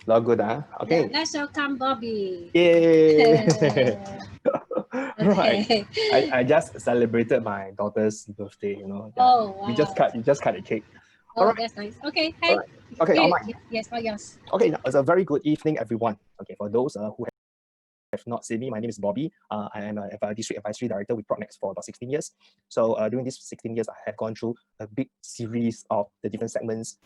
Not good, huh? Okay. Let's welcome Bobby. Yay! Right. Okay. I just celebrated my daughter's birthday, Oh, We wow. just cut the cake. All Oh, right. that's nice. Okay, All hey. right. Okay, all right. Yes, all yours. Okay, now, it's a very good evening, everyone. Okay, for those who have not seen me, my name is Bobby. I am a district advisory director with Prognex for about 16 years. So during these 16 years, I have gone through a big series of the different segments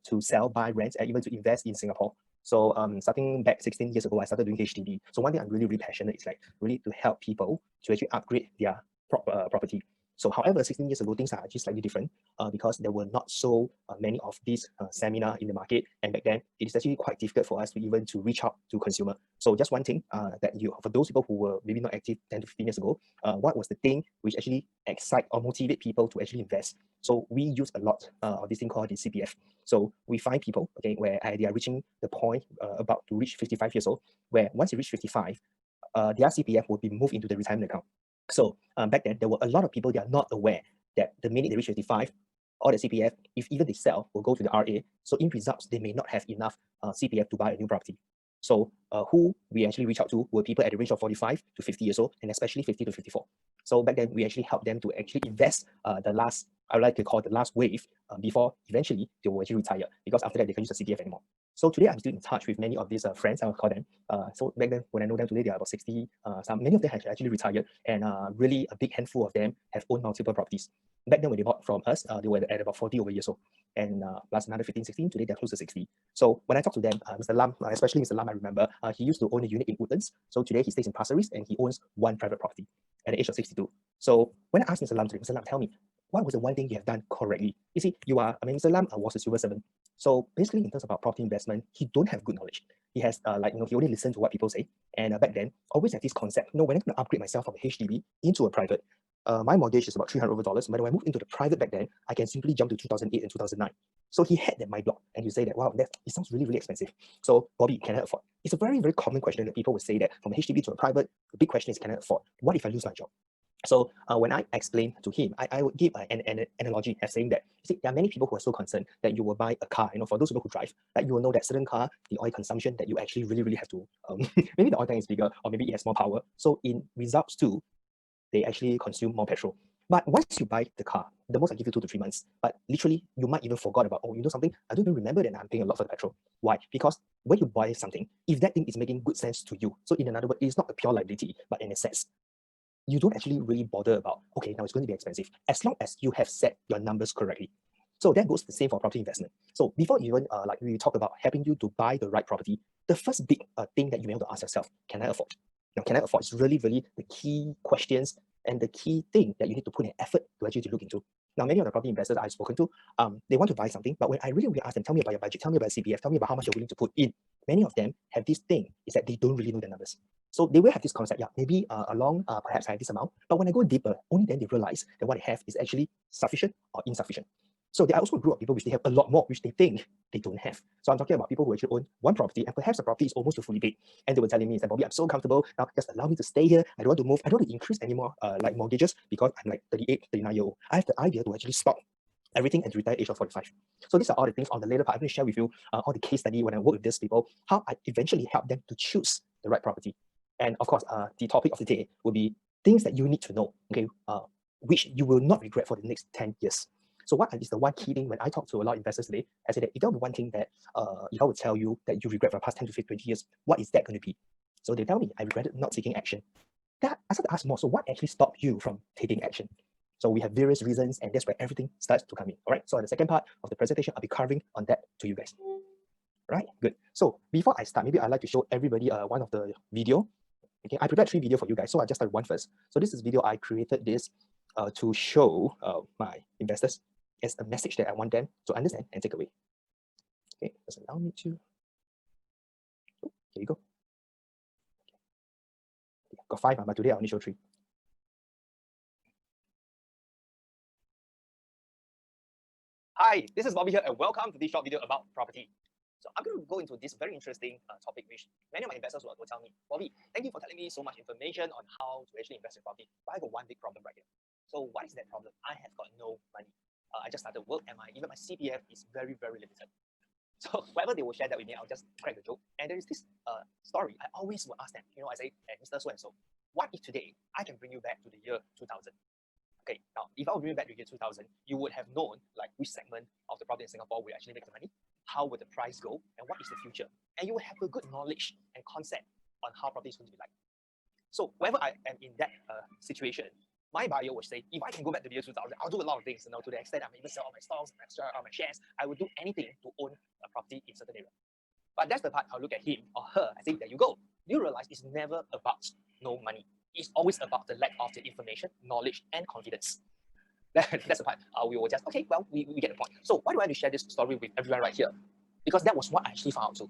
to sell, buy, rent, and even to invest in Singapore. So starting back 16 years ago, I started doing HDB. So one thing I'm really, really passionate is like really to help people to actually upgrade their property. So however, 16 years ago, things are actually slightly different because there were not so many of these seminar in the market. And back then, it is actually quite difficult for us to even to reach out to consumer. So just one thing that for those people who were maybe not active 10 to 15 years ago, what was the thing which actually excite or motivate people to actually invest? So we use a lot of this thing called the CPF. So we find people, okay, where they are reaching the point about to reach 55 years old, where once you reach 55, their CPF will be moved into the retirement account. So back then, there were a lot of people that are not aware that the minute they reach 55, all the CPF, if even they sell, will go to the RA. So in results, they may not have enough CPF to buy a new property. So who we actually reach out to were people at the range of 45 to 50 years old, and especially 50 to 54. So back then, we actually helped them to actually invest the last, I would like to call it the last wave before eventually they will actually retire, because after that, they can use the CPF anymore. So today, I'm still in touch with many of these friends, I will call them. So back then, when I know them today, they are about 60. Many of them have actually retired, and really a big handful of them have owned multiple properties. Back then, when they bought from us, they were at about 40 over years old. And plus another 15, 16, today they're close to 60. So when I talk to them, Mr. Lam, especially Mr. Lam, I remember, he used to own a unit in Woodlands. So today he stays in Pasir Ris and he owns one private property at the age of 62. So when I asked Mr. Lam today, Mr. Lam, tell me, what was the one thing you have done correctly? You see, Mr. Lam was a civil servant. So basically, in terms of property investment, he don't have good knowledge. He has he only listen to what people say. And back then, always have this concept, when I'm going to upgrade myself from a HDB into a private, my mortgage is about $300 over. But when I moved into the private back then, I can simply jump to 2008 and 2009. So he had that mind block, and you say that, wow, it sounds really, really expensive. So Bobby, can I afford? It's a very, very common question that people would say that from a HDB to a private, the big question is, can I afford? What if I lose my job? So when I explain to him, I would give an analogy as saying that, you see, there are many people who are so concerned that you will buy a car, for those people who drive, that you will know that certain car, the oil consumption that you actually really, really have to, maybe the oil tank is bigger, or maybe it has more power. So in results too, they actually consume more petrol. But once you buy the car, the most I give you 2 to 3 months. But literally, you might even forgot about, oh, you know something? I don't even remember that I'm paying a lot for the petrol. Why? Because when you buy something, if that thing is making good sense to you, so in another word, it's not a pure liability, but an asset, you don't actually really bother about, okay, now it's going to be expensive, as long as you have set your numbers correctly. So that goes the same for property investment. So before even we talk about helping you to buy the right property, the first big thing that you may have to ask yourself, can I afford? Now, can I afford is really, really the key questions and the key thing that you need to put in effort to actually look into. Now, many of the property investors I've spoken to, they want to buy something, but when I really ask them, tell me about your budget, tell me about CPF, tell me about how much you're willing to put in, many of them have this thing, is that they don't really know the numbers. So they will have this concept, maybe along perhaps I have this amount, but when I go deeper, only then they realize that what they have is actually sufficient or insufficient. So there are also a group of people which they have a lot more, which they think they don't have. So I'm talking about people who actually own one property, and perhaps the property is almost fully paid. And they were telling me, that Bobby, I'm so comfortable, now just allow me to stay here. I don't want to move. I don't want to increase any more like mortgages because I'm like 38, 39 year old. I have the idea to actually stop everything at the retired age of 45. So these are all the things on the later part. I'm going to share with you all the case study when I work with these people, how I eventually help them to choose the right property. And of course, the topic of the day will be things that you need to know, okay, which you will not regret for the next 10 years. So what is the one key thing when I talk to a lot of investors today? I say that if there will be one thing that if I would tell you that you regret for the past 10 to 15, 20 years, what is that going to be? So they tell me, I regretted not taking action. That I start to ask more. So what actually stopped you from taking action? So we have various reasons, and that's where everything starts to come in. All right. So in the second part of the presentation, I'll be covering on that to you guys. Right. Good. So before I start, maybe I'd like to show everybody one of the video. Okay, I prepared 3 videos for you guys, so I just started one first. So this is video I created this to show my investors as a message that I want them to understand and take away. Okay, just allow me to. Oh, here you go. Okay. Got 5, but today I only show 3. Hi, this is Bobby here, and welcome to this short video about property. So I'm going to go into this very interesting topic, which many of my investors will tell me, Bobby, thank you for telling me so much information on how to actually invest in property, but I got one big problem right here. So what is that problem? I have got no money. I just started work, and even my CPF is very, very limited. So whatever they will share that with me, I'll just crack the joke. And there is this story I always will ask them. I say, hey, Mr. So and so, what if today I can bring you back to the year 2000? Okay, now if I would bring you back to the year 2000, you would have known like which segment of the property in Singapore will actually make the money, how would the price go, and what is the future. And you will have a good knowledge and concept on how property is going to be like. So whenever I am in that situation, my buyer will say, if I can go back to the year 2000, I'll do a lot of things, to the extent I may even sell all my stocks, all my shares. I will do anything to own a property in a certain area. But that's the part I'll look at him or her. I think, there you go. You realize it's never about no money. It's always about the lack of the information, knowledge, and confidence. That's the part we will just, okay, well, we get the point. So why do I want to share this story with everyone right here? Because that was what I actually found out too.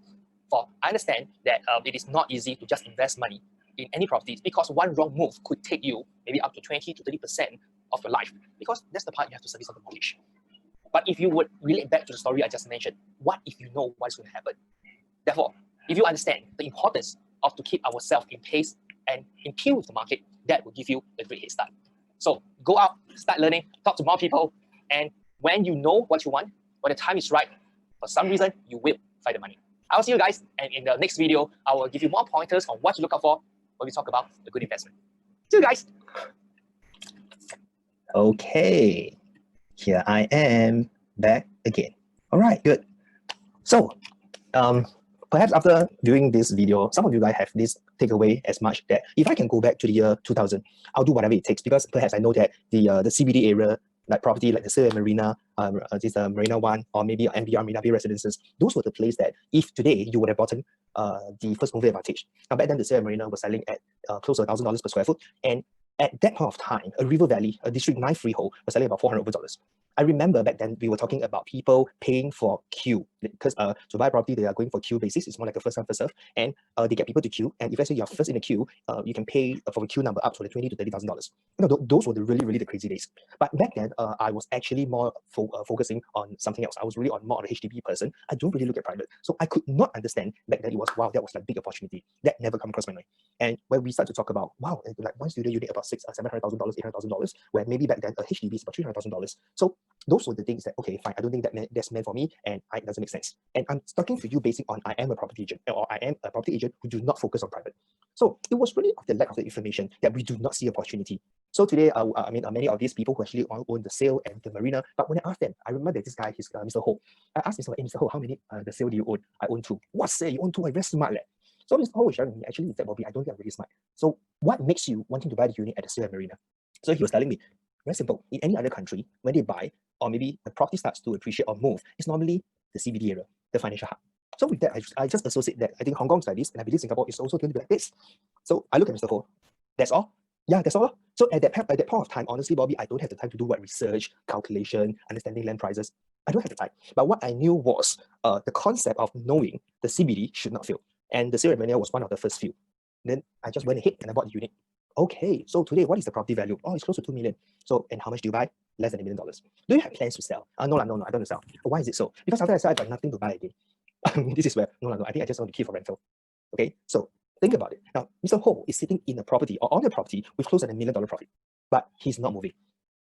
For I understand that it is not easy to just invest money in any properties, because one wrong move could take you maybe up to 20 to 30% of your life, because that's the part you have to service on the mortgage. But if you would relate back to the story I just mentioned, what if you know what's going to happen? Therefore, if you understand the importance of to keep ourselves in pace and in tune with the market, that will give you a great head start. So go out, start learning, talk to more people, and when you know what you want, when the time is right, for some reason, you will find the money. I'll see you guys, and in the next video, I will give you more pointers on what to look out for when we talk about a good investment. See you guys. Okay, here I am back again. All right, good. So, perhaps after viewing this video, some of you guys have this takeaway as much that if I can go back to the year 2000, I'll do whatever it takes, because perhaps I know that the CBD area, like property like the Sir Marina, this Marina One, or maybe MBR Marina Bay Residences, those were the places that if today you would have gotten the first mover advantage. Now back then the Sir Marina was selling at close to $1,000 per square foot, and at that point of time, a River Valley, a District 9 freehold, was selling about $400. I remember back then we were talking about people paying for queue, because to buy property they are going for queue basis. It's more like a first come first serve, and they get people to queue. And if let's say you're first in the queue, you can pay for a queue number up to $20,000 to $30,000. Those were the really the crazy days. But back then I was actually more focusing on something else. I was really more on a HDB person. I don't really look at private, so I could not understand back then. It was, wow, that was like big opportunity. That never come across my mind. And when we start to talk about, wow, like one studio unit about $700,000, $800,000, where maybe back then a HDB is about $300,000. So those were the things that, okay, fine, I don't think that's meant for me, and it doesn't make sense. And I'm talking to you basing on I am a property agent, or I am a property agent who do not focus on private. So it was really of the lack of the information that we do not see opportunity. So today, I mean, many of these people who actually own the sale and the marina, but when I asked them, I remember that this guy, he's Mr. Ho. I asked Mr. Ho, hey, Mr. Ho, how many the sale do you own? I own 2. What sale? You own 2? I'm very smart. So Mr. Ho was sharing with me, actually, he said, Bobby, I don't think I'm really smart. So what makes you wanting to buy the unit at the sale and marina? So he was telling me, very simple. In any other country, when they buy, or maybe the property starts to appreciate or move, it's normally the CBD area, the financial hub. So with that, I just associate that I think Hong Kong's like this, and I believe Singapore is also going to be like this. So I look at Mr. Ho. That's all. Yeah, that's all. So at that point of time, honestly, Bobby, I don't have the time to do what research, calculation, understanding land prices. I don't have the time. But what I knew was the concept of knowing the CBD should not fail. And the Sierra Marina was one of the first few. Then I just went ahead and I bought the unit. Okay, so today, what is the property value? Oh, it's close to 2 million. So, and how much do you buy? Less than $1 million. Do you have plans to sell? No, I don't want to sell. Why is it so? Because after I sell, I got nothing to buy again. This is where, no, I think I just want to keep for rental. Okay, so think about it. Now, Mr. Ho is sitting in a property or on a property with close to $1 million profit, but he's not moving.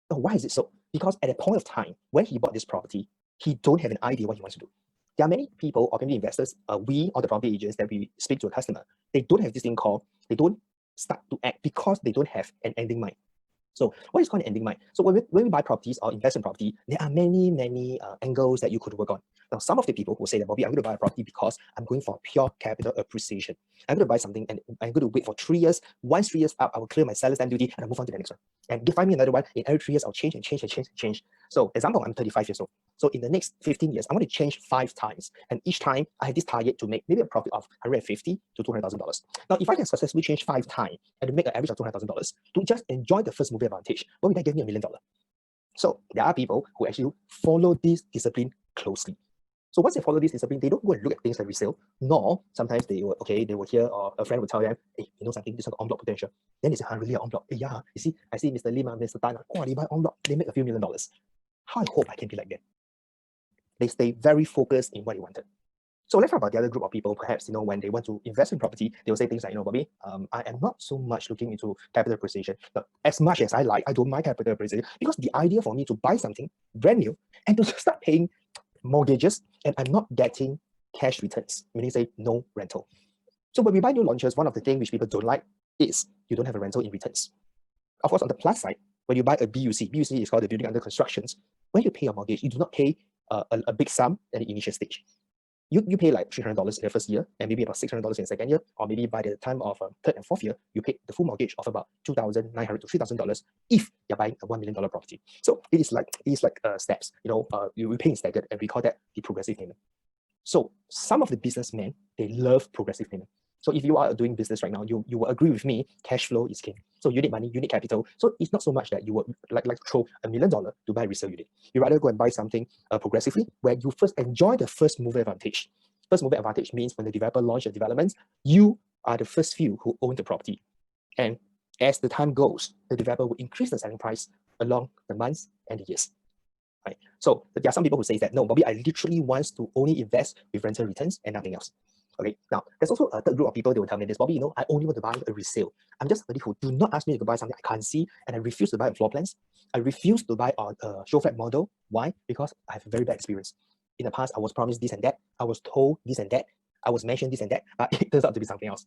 Now, why is it so? Because at a point of time, when he bought this property, he don't have an idea what he wants to do. There are many people or maybe investors, we or the property agents that we speak to a customer, they don't have this thing called, they don't start to act because they don't have an ending mind. So what is called an ending mind? So when we buy properties or invest in property, there are many angles that you could work on. Now, some of the people will say that, Bobby, I'm going to buy a property because I'm going for pure capital appreciation. I'm going to buy something and I'm going to wait for 3 years. Once 3 years up, I will clear my seller's stamp duty and I'll move on to the next one. And find me another one. In every 3 years, I'll change. So example, I'm 35 years old. So in the next 15 years, I want to change 5 times. And each time I have this target to make maybe a profit of $150,000 to $200,000. Now, if I can successfully change 5 times and to make an average of $200,000 to just enjoy the first mover advantage, what would that give me $1 million? So there are people who actually follow this discipline closely. So once they follow this discipline, they don't go and look at things like resale, nor sometimes they will hear, or a friend will tell them, hey, you know something, this one got en bloc potential. Then they say, really en bloc? Hey, yeah, you see, I see Mr. Lim and Mr. Tan, they buy en bloc, they make a few $1 million. How I hope I can be like them. They stay very focused in what they wanted. So let's talk about the other group of people. Perhaps, when they want to invest in property, they will say things like, Bobby, I am not so much looking into capital appreciation. But as much as I don't mind capital appreciation, because the idea for me to buy something brand new and to start paying mortgages, and I'm not getting cash returns, meaning say no rental. So when we buy new launches, one of the things which people don't like is you don't have a rental in returns. Of course, on the plus side, when you buy a BUC is called the building under constructions, when you pay your mortgage, you do not pay a big sum at the initial stage. You pay like $300 in the first year, and maybe about $600 in the second year, or maybe by the time of third and fourth year, you pay the full mortgage of about $2,900 to $3,000 if you're buying a $1 million property. So it is like steps. We pay in staggered, and we call that the progressive payment. So some of the businessmen, they love progressive payment. So if you are doing business right now, you will agree with me, cash flow is king. So you need money, you need capital. So it's not so much that you would like to throw $1 million to buy a resale unit. You rather go and buy something progressively where you first enjoy the first mover advantage. First mover advantage means when the developer launches a development, you are the first few who own the property. And as the time goes, the developer will increase the selling price along the months and the years. Right? So there are some people who say that, no, Bobby, I literally want to only invest with rental returns and nothing else. Okay, now there's also a third group of people, they will tell me this, Bobby, I only want to buy a resale. I'm just somebody who do not ask me to buy something I can't see, and I refuse to buy on floor plans. I refuse to buy on a show flat model. Why? Because I have a very bad experience. In the past, I was promised this and that. I was told this and that. I was mentioned this and that, but it turns out to be something else.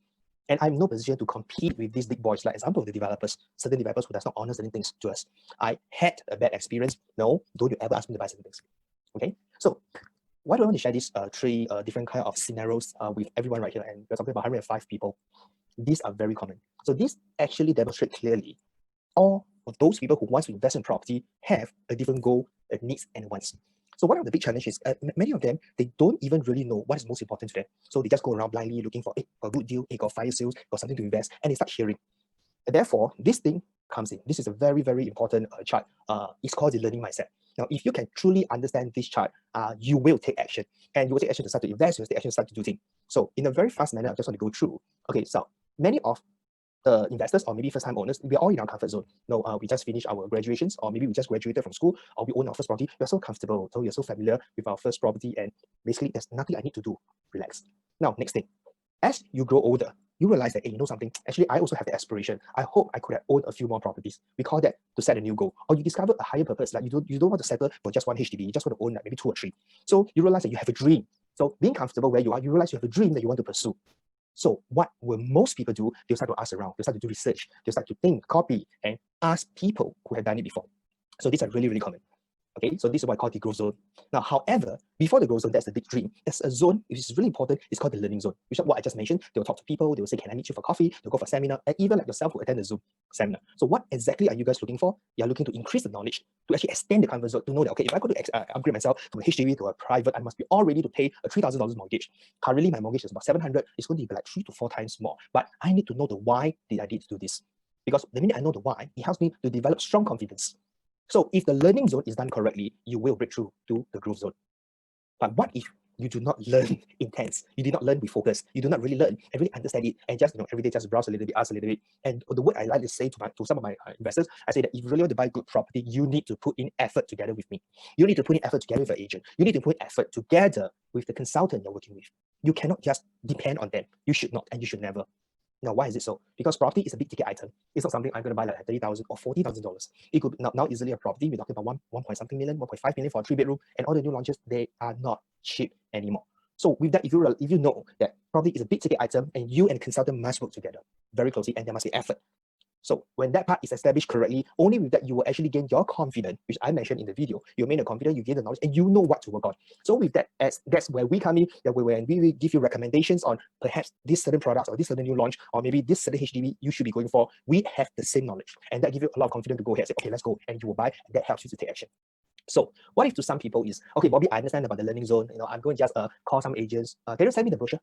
And I'm in no position to compete with these big boys, like example, the developers, certain developers who does not honor certain things to us. I had a bad experience. No, don't you ever ask me to buy certain things. Okay, so why do I want to share these three different kind of scenarios with everyone right here? And we're talking about 105 people. These are very common. So these actually demonstrate clearly all of those people who want to invest in property have a different goal, needs, and wants. So one of the big challenges, many of them, they don't even really know what is most important to them. So they just go around blindly looking for a good deal, got fire sales, got something to invest, and they start sharing. And therefore, this thing comes in. This is a very, very important chart. It's called the learning mindset. Now, if you can truly understand this chart, you will take action. And you will take action to start to invest, you will take action to start to do things. So in a very fast manner, I just want to go through. Okay, so many of the investors or maybe first-time owners, we're all in our comfort zone. We just finished our graduations, or maybe we just graduated from school, or we own our first property. We're so comfortable, so we're so familiar with our first property, and basically there's nothing I need to do. Relax. Now, next thing. As you grow older, you realize that, hey, you know something? Actually, I also have the aspiration. I hope I could have owned a few more properties. We call that to set a new goal. Or you discover a higher purpose, like you don't want to settle for just one HDB, you just want to own like maybe 2 or 3. So you realize that you have a dream. So being comfortable where you are, you realize you have a dream that you want to pursue. So what will most people do? They'll start to ask around, they'll start to do research, they'll start to think, copy, and ask people who have done it before. So these are really, really common. Okay, so this is what I call the growth zone. Now, however, before the growth zone, that's the big dream. There's a zone which is really important. It's called the learning zone, which is what I just mentioned. They'll talk to people. They will say, can I meet you for coffee? They'll go for seminar, and even like yourself who attend the Zoom seminar. So what exactly are you guys looking for? You're looking to increase the knowledge, to actually extend the comfort zone, to know that, okay, if I go to upgrade myself from a HDB to a private, I must be all ready to pay a $3,000 mortgage. Currently, my mortgage is about $700. It's going to be like 3 to 4 times more. But I need to know the why did I need to do this. Because the minute I know the why, it helps me to develop strong confidence. So if the learning zone is done correctly, you will break through to the growth zone. But what if you do not learn intense? You do not learn with focus. You do not really learn and really understand it, and just every day just browse a little bit, ask a little bit. And the word I like to say to some of my investors, I say that if you really want to buy good property, you need to put in effort together with me. You need to put in effort together with an agent. You need to put effort together with the consultant you're working with. You cannot just depend on them. You should not, and you should never. Now, why is it so? Because property is a big ticket item. It's not something I'm going to buy like $30,000 or $40,000. It could now easily a property. We're talking about 1 point something million, 1.5 million for a 3-bedroom, and all the new launches, they are not cheap anymore. So with that, if you know that property is a big ticket item, and you and the consultant must work together very closely, and there must be effort. So when that part is established correctly, only with that you will actually gain your confidence, which I mentioned in the video. You gain the confidence, you gain the knowledge, and you know what to work on. So with that, that's where we come in, that when we will give you recommendations on perhaps this certain products or this certain new launch, or maybe this certain HDB you should be going for, we have the same knowledge. And that gives you a lot of confidence to go ahead and say, okay, let's go. And you will buy, and that helps you to take action. So what if to some people is, okay, Bobby, I understand about the learning zone. I'm going to just call some agents. Can you send me the brochure?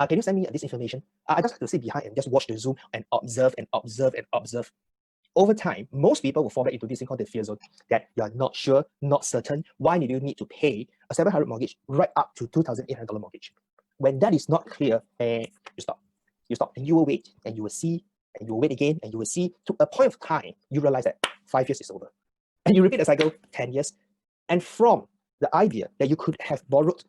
Can you send me this information? I just have to sit behind and just watch the Zoom and observe and observe and observe. Over time, most people will fall back into this thing called the fear zone, that you're not sure, not certain. Why do you need to pay a $700 mortgage right up to $2,800 mortgage? When that is not clear, you stop. You stop, and you will wait, and you will see, and you will wait again, and you will see. To a point of time, you realize that 5 years is over. And you repeat the cycle 10 years. And from the idea that you could have borrowed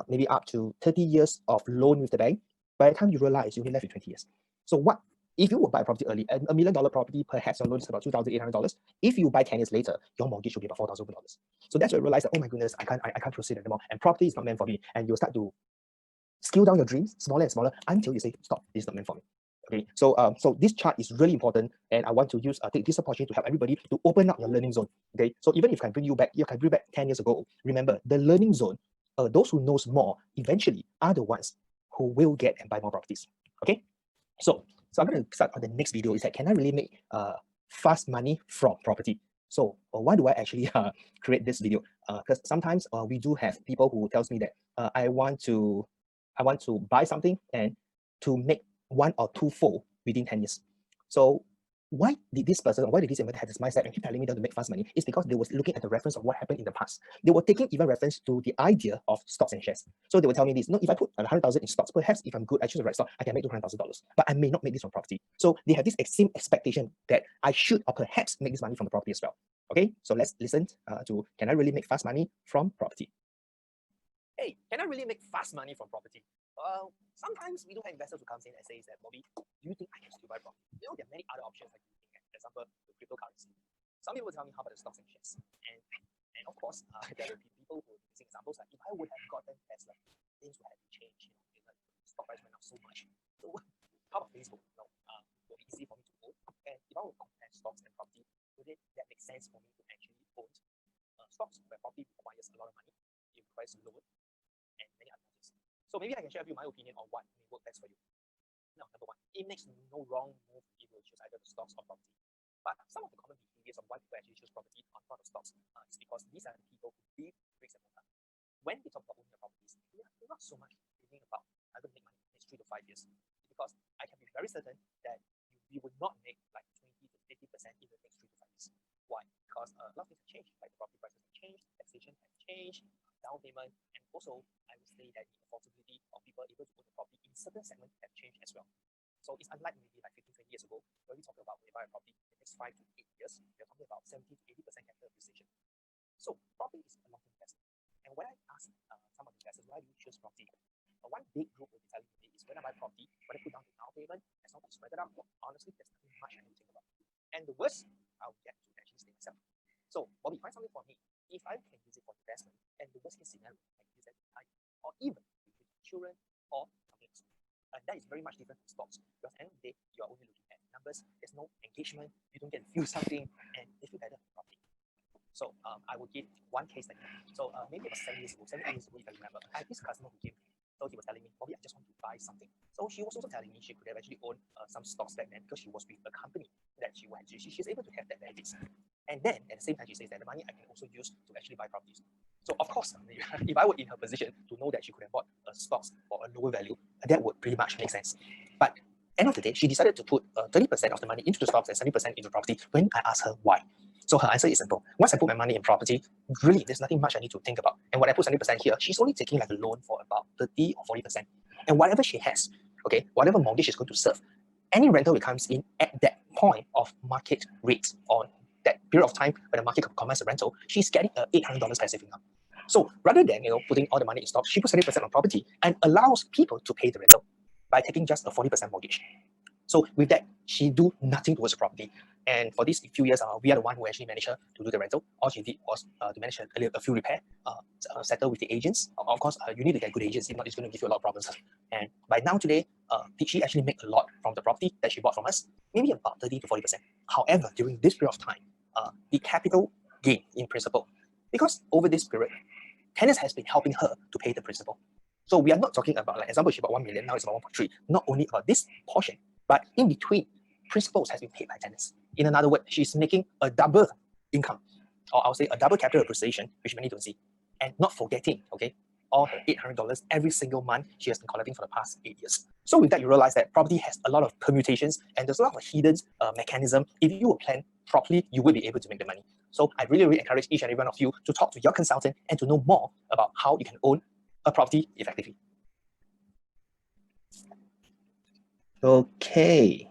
maybe up to 30 years of loan with the bank, by the time you realize you're only left with 20 years. So what if you would buy a property early, $1 million property, perhaps your loan is about $2,800. If you buy 10 years later, your mortgage will be about $4,000. So that's where you realize that, oh my goodness, I can't proceed anymore. And property is not meant for me. And you'll start to scale down your dreams smaller and smaller until you say, stop, this is not meant for me. Okay, so this chart is really important, and I want to take this opportunity to help everybody to open up your learning zone. Okay, so even if I can bring you back, 10 years ago, remember the learning zone, those who knows more eventually are the ones who will get and buy more properties. Okay, so I'm going to start on the next video. Is that can I really make fast money from property? So why do I actually create this video? Because sometimes we do have people who tells me that I want to buy something and to make 1 or 2 fold within 10 years. So why did this investor have this mindset and keep telling me that to make fast money? Is because they were looking at the reference of what happened in the past. They were taking even reference to the idea of stocks and shares. So they would tell me this, no, if I put 100,000 in stocks, perhaps if I'm good, I choose the right stock, I can make $200,000. But I may not make this from property. So they have this same expectation that I should or perhaps make this money from the property as well. Okay, so let's listen to, can I really make fast money from property? Hey, can I really make fast money from property? Sometimes we do have investors who comes in and says that, Bobby, do you think I can still buy property? You know, there are many other options like you think, for example, the cryptocurrency. Some people tell me, how about the stocks and shares? And of course, there will be people who will say examples like, if I would have gotten Tesla, things would have changed. You know, the stock price went up so much. So how about Facebook? You know, it will be easy for me to own. And if I would compare stocks and property, would that make sense for me to actually own stocks where property requires a lot of money, it requires loan, and many other things. So maybe I can share with you my opinion on what may work best for you. Now, number one, it makes no wrong move if you choose either the stocks or property. But some of the common behaviors of why people actually choose property on front of stocks is because these are the people who live bricks and mortar. When they talk about owning properties, they're not so much thinking about I'm going to make money in the next 3 to 5 years. Because I can be very certain that we will not make like 20 to 50% in the next 3 to 5 years. Why? Because a lot of things have changed, like the property prices have changed, taxation has changed, down payment, and also I would say that the affordability of people able to own a property in certain segments have changed as well. So it's unlike maybe like 15, 20 years ago, where we talk about when you buy a property in the next 5 to 8 years, we're talking about 70 to 80% capital appreciation. So property is a long-term investment. And when I ask some of the investors, why do you choose property? One big group will be telling me is when I buy property, when I put down the down payment, as long as I spread it out, honestly, there's nothing much I need to think about. And the worst, I'll get to actually stay myself. So, Bobby, find something for me. If I can use it for investment, and the worst case scenario, I can use it for or even with children or something else. And that is very much different from stocks, because at the end of the day, you're only looking at numbers, there's no engagement, you don't get to feel something, and they feel better property. So I will give one case like that. So maybe about 7 years ago, 7 years ago, if I remember, I had this customer who came. So he was telling me, Bobby, I just want to buy something. So she was also telling me she could have actually owned some stocks back then because she was with a company that she's able to have that benefits. And then at the same time, she says that the money I can also use to actually buy properties. So of course, if I were in her position to know that she could have bought stocks for a lower value, that would pretty much make sense. But end of the day, she decided to put 30% of the money into the stocks and 70% into property when I asked her why. So her answer is simple. Once I put my money in property, really, there's nothing much I need to think about. And when I put 70% here, she's only taking like a loan for about 30 or 40%. And whatever she has, okay, whatever mortgage is going to serve, any rental that comes in at that point of market rates on that period of time when the market commands a rental, she's getting $800 passive income. So rather than putting all the money in stocks, she puts 70% on property and allows people to pay the rental by taking just a 40% mortgage. So with that, she do nothing towards the property. And for these few years, we are the one who actually managed her to do the rental. All she did was to manage a few repair, settle with the agents. Of course, you need to get good agents, if not, it's going to give you a lot of problems. And by now today, did she actually make a lot from the property that she bought from us? Maybe about 30 to 40%. However, during this period of time, the capital gain in principle, because over this period, tenants has been helping her to pay the principal. So we are not talking about, like example, she bought 1 million, now it's about 1.3. Not only about this portion, but in between, principals has been paid by tenants. In another word, she's making a double income, or I'll say a double capital appreciation, which many don't see. And not forgetting, okay, all her $800 every single month she has been collecting for the past 8 years. So with that, you realize that property has a lot of permutations and there's a lot of hidden mechanism. If you will plan properly, you will be able to make the money. So I really, really encourage each and every one of you to talk to your consultant and to know more about how you can own a property effectively. Okay,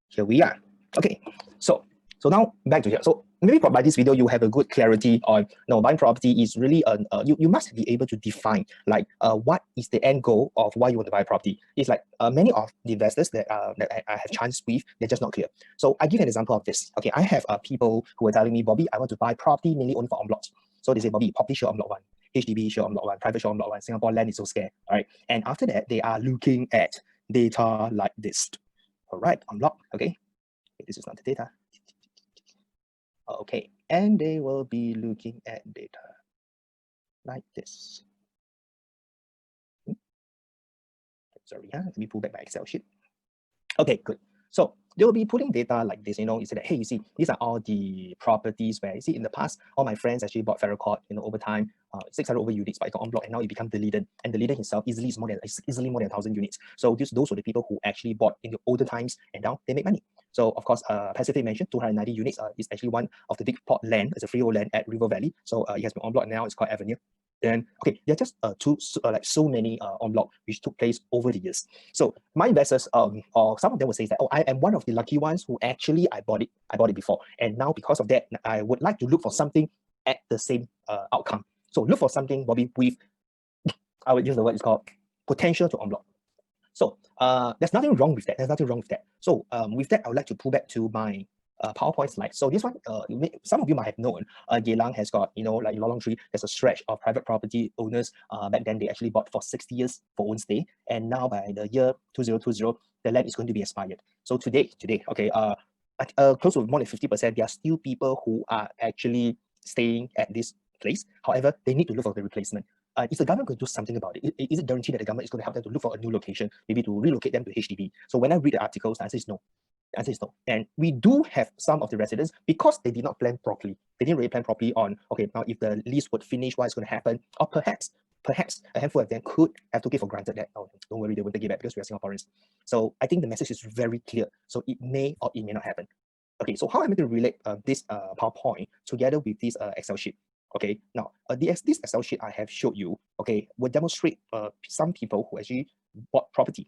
here we are. Okay, so now back to here. So maybe by this video, you have a good clarity on buying property is really you must be able to define like what is the end goal of why you want to buy property. It's like many of the investors that I have chance with, they're just not clear. So I give you an example of this. Okay, I have people who are telling me, Bobby, I want to buy property mainly only for en blocs. So they say, Bobby, property show en bloc 1. HDB show on block 1, private show on block 1, Singapore land is so scarce, all right? And after that, they are looking at data like this. All right, on block, okay? This is not the data. Okay, and they will be looking at data like this. Sorry, let me pull back my Excel sheet. Okay, good. So they'll be putting data like this, you say that, hey, you see, these are all the properties where, you see, in the past, all my friends actually bought Ferrocord, over time, 600 over units, but it got en bloc, and now it become the leader. And the leader himself easily is more than 1,000 units. So those were the people who actually bought in the older times, and now they make money. So of course, Pacific mentioned 290 units is actually one of the big plot land. It's a freehold land at River Valley. So it has been en bloc now. It's called Avenue. Then okay, there are just so many en bloc which took place over the years. So my investors, or some of them will say that, oh, I am one of the lucky ones who actually I bought it before, and now because of that, I would like to look for something at the same outcome. So look for something, Bobby, with I would use the word, it's called potential to en bloc. So there's nothing wrong with that. So with that, I would like to pull back to my PowerPoint slide. So this one, some of you might have known, Geylang has got, like Lorong 3, there's a stretch of private property owners. Back then, they actually bought for 60 years for own stay. And now by the year 2020, the land is going to be expired. So today, okay, close to more than 50%, there are still people who are actually staying at this place. However, they need to look for the replacement. Is the government going to do something about it? Is it guaranteed that the government is going to help them to look for a new location, maybe to relocate them to HDB? So when I read the articles, the answer is no. The answer is no. And we do have some of the residents, because they did not plan properly. They didn't really plan properly on, okay, now if the lease would finish, what is going to happen? Or perhaps a handful of them could have taken for granted that, oh, don't worry, they won't take it back because we are Singaporeans. So I think the message is very clear. So it may or it may not happen. Okay, so how am I going to relate this PowerPoint together with this Excel sheet? Okay, now this Excel sheet I have showed you, okay, will demonstrate some people who actually bought property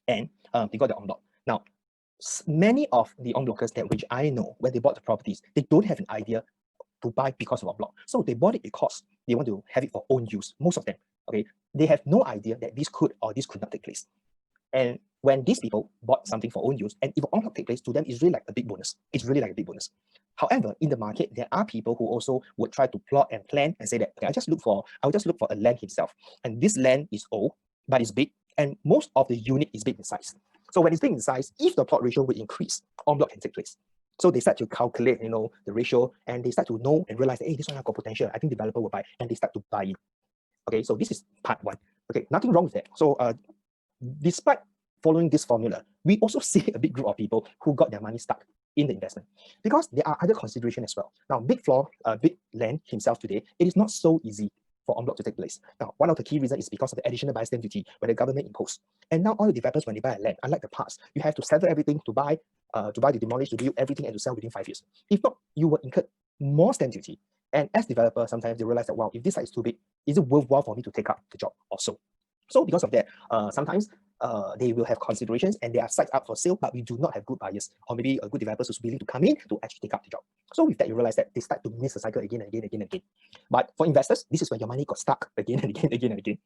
and they got the en bloc. Now, many of the en blockers that which I know, when they bought the properties, they don't have an idea to buy because of en bloc. So they bought it because they want to have it for own use. Most of them, okay, they have no idea that this could or this could not take place. And when these people bought something for own use, and if en bloc take place, to them, it's really like a big bonus. It's really like a big bonus. However, in the market, there are people who also would try to plot and plan and say that, okay, I'll just look for a land himself. And this land is old, but it's big, and most of the unit is big in size. So when it's big in size, if the plot ratio will increase, en bloc can take place. So they start to calculate, the ratio, and they start to know and realize that, hey, this one has got potential. I think developer will buy, and they start to buy it. Okay, so this is part one. Okay, nothing wrong with that. So despite following this formula, we also see a big group of people who got their money stuck in the investment, because there are other considerations as well. Now, big land himself today, it is not so easy for en bloc to take place. Now, one of the key reasons is because of the additional buyer stamp duty when the government imposed. And now all the developers, when they buy a land, unlike the past, you have to settle everything to buy, to demolish, to build everything, and to sell within 5 years. If not, you will incur more stamp duty. And as developers, sometimes they realize that, wow, if this site is too big, is it worthwhile for me to take up the job also? So because of that, sometimes they will have considerations, and there are sites up for sale, but we do not have good buyers, or maybe a good developer who's willing to come in to actually take up the job. So with that, you realize that they start to miss the cycle again and again and again and again. But for investors, this is where your money got stuck again and again and again and again.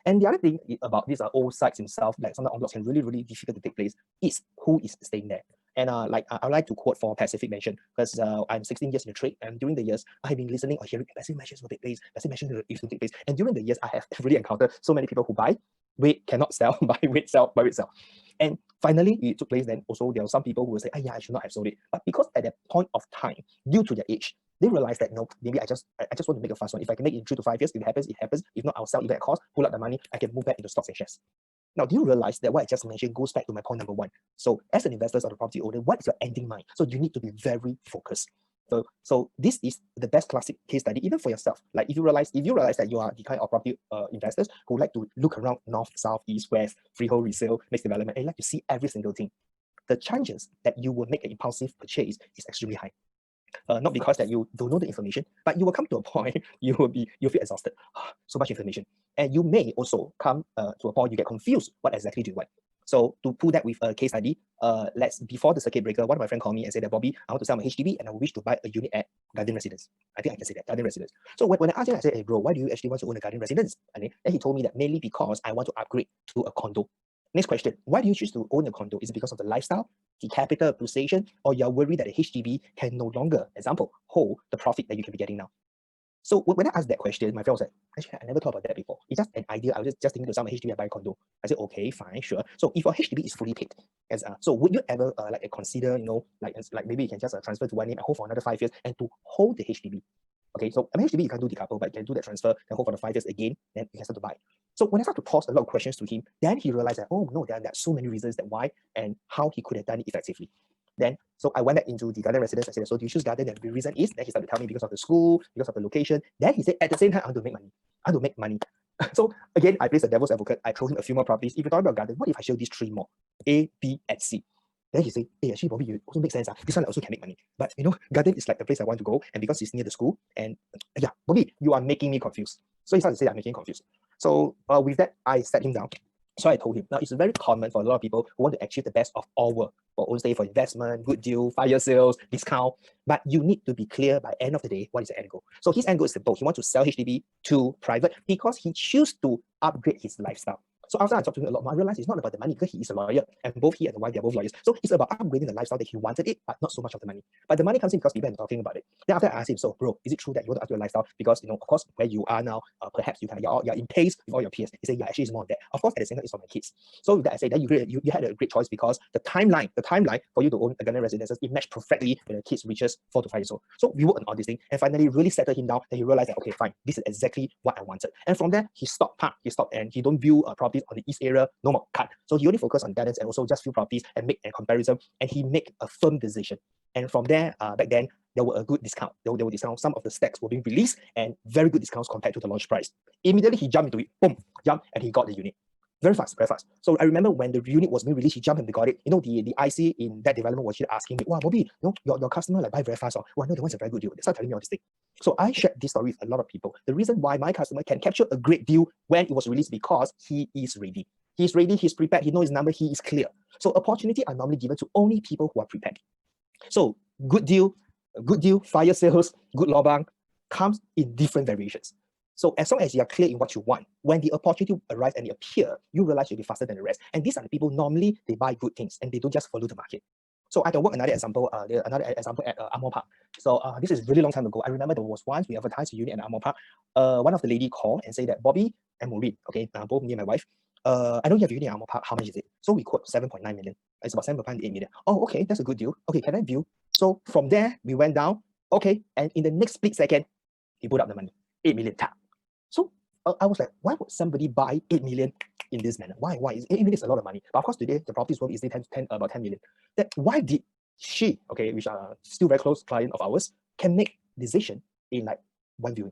And the other thing about these old sites themselves, like some of the en blocs can really, really difficult to take place, is who is staying there. And I would like to quote for Pacific mention, because I'm 16 years in the trade, and during the years, I've been listening or hearing Pacific mentions will take place, Pacific mentions will take place. And during the years, I have really encountered so many people who buy, wait, cannot sell, buy, wait, sell, buy, wait, sell. And finally, it took place. Then also there are some people who will say, yeah, I should not have sold it. But because at that point of time, due to their age, they realize that, no, maybe I just want to make a fast one. If I can make it in 3 to 5 years, if it happens, it happens. If not, I'll sell even at cost, pull out the money, I can move back into stocks and shares. Now, do you realize that what I just mentioned goes back to my point number one? So as an investor or a property owner, what is your ending mind? So you need to be very focused. So this is the best classic case study, even for yourself. Like if you realize that you are the kind of property investors who like to look around north, south, east, west, freehold, resale, mixed development, and you like to see every single thing, the chances that you will make an impulsive purchase is extremely high. Not because that you don't know the information, but you will come to a point you feel exhausted. So much information, and you may also come to a point you get confused. What exactly do you want? So to pull that with a case study, before the circuit breaker, one of my friends called me and said that, Bobby, I want to sell my HDB and I wish to buy a unit at Garden Residence. I think I can say that, Garden Residence. So when I asked him, I said, hey bro, why do you actually want to own a Garden Residence? And then he told me that mainly because I want to upgrade to a condo. Next question, why do you choose to own a condo? Is it because of the lifestyle, the capital appreciation, or you're worried that the HDB can no longer, example, hold the profit that you can be getting now? So when I asked that question, my friend was like, actually, I never thought about that before. It's just an idea. I was just thinking to sell my HDB and buy a condo. I said, okay, fine, sure. So if your HDB is fully paid, so would you ever like consider, like maybe you can just transfer to one name and hold for another 5 years and to hold the HDB? Okay, so I mean, HDB you can't do decouple, but you can do that transfer and hold for the 5 years again, then you can start to buy. So when I start to pose a lot of questions to him, then he realized that, oh no, there are so many reasons that why and how he could have done it effectively. Then, so I went back into the garden residence. I said, so do you choose garden? And the reason is, then he started to tell me because of the school, because of the location. Then he said, at the same time, I want to make money. I want to make money. So again, I placed the devil's advocate. I told him a few more properties. If you're talking about garden, what if I show these 3 more? A, B, and C. Then he said, hey, actually, Bobby, you also make sense. This one also can make money. But garden is like the place I want to go. And because it's near the school. And yeah, Bobby, you are making me confused. So he started to say, I'm making confused. So with that, I sat him down. So I told him, now it's very common for a lot of people who want to achieve the best of all world, for own stay, for investment, good deal, 5-year sales, discount. But you need to be clear by end of the day, what is the end goal? So his end goal is simple. He wants to sell HDB to private because he chooses to upgrade his lifestyle. So after I talked to him a lot more, I realized it's not about the money because he is a lawyer and both he and the wife, they're both lawyers. So it's about upgrading the lifestyle that he wanted it, but not so much of the money. But the money comes in because people are talking about it. Then after I asked him, so bro, is it true that you want to upgrade your lifestyle? Because, of course, where you are now, perhaps you're in pace with all your peers. He said, yeah, actually it's more of that. Of course, at the same time, it's for my kids. So with that, I said that you had a great choice because the timeline for you to own a garden residences, it matched perfectly when the kids reaches 4 to 5 years old. So we worked on all this thing and finally really settled him down and he realized that, okay, fine, this is exactly what I wanted. And from there, he stopped and he don't view properties on the east area, no more cut. So he only focused on gardens and also just few properties and make a comparison and he make a firm decision. And from there, back then, there were a good discount. There were discounts. Some of the stacks were being released and very good discounts compared to the launch price. Immediately, he jumped into it, boom, and he got the unit. Very fast, very fast. So I remember when the unit was being released, he jumped and got it. The IC in that development was actually asking me, wow, Bobby, your customer like buy very fast. Or, wow, no, that one's a very good deal. They start telling me all this thing. So I shared this story with a lot of people. The reason why my customer can capture a great deal when it was released because he is ready. He's ready, he's prepared, he knows his number, he is clear. So opportunity are normally given to only people who are prepared. So good deal, fire sales, good lobang comes in different variations. So as long as you are clear in what you want, when the opportunity arrives and it appears, you realize you'll be faster than the rest. And these are the people normally they buy good things and they don't just follow the market. So I can work another example at Amor Park. So this is really long time ago. I remember there was once we advertised a unit at Amor Park. One of the lady called and said that Bobby and Maureen, okay, both me and my wife, I know you have a unit at Amor Park. How much is it? So we quote 7.9 million. It's about 7.8 million. Oh, okay, that's a good deal. Okay, can I view? So from there, we went down. Okay, and in the next split second, he put up the money, 8 million tap. So I was like, why would somebody buy 8 million in this manner? Why? 8 million is a lot of money. But of course, today the property is worth easily about 10 million. That why did she, okay, which are still very close client of ours, can make decision in like one viewing?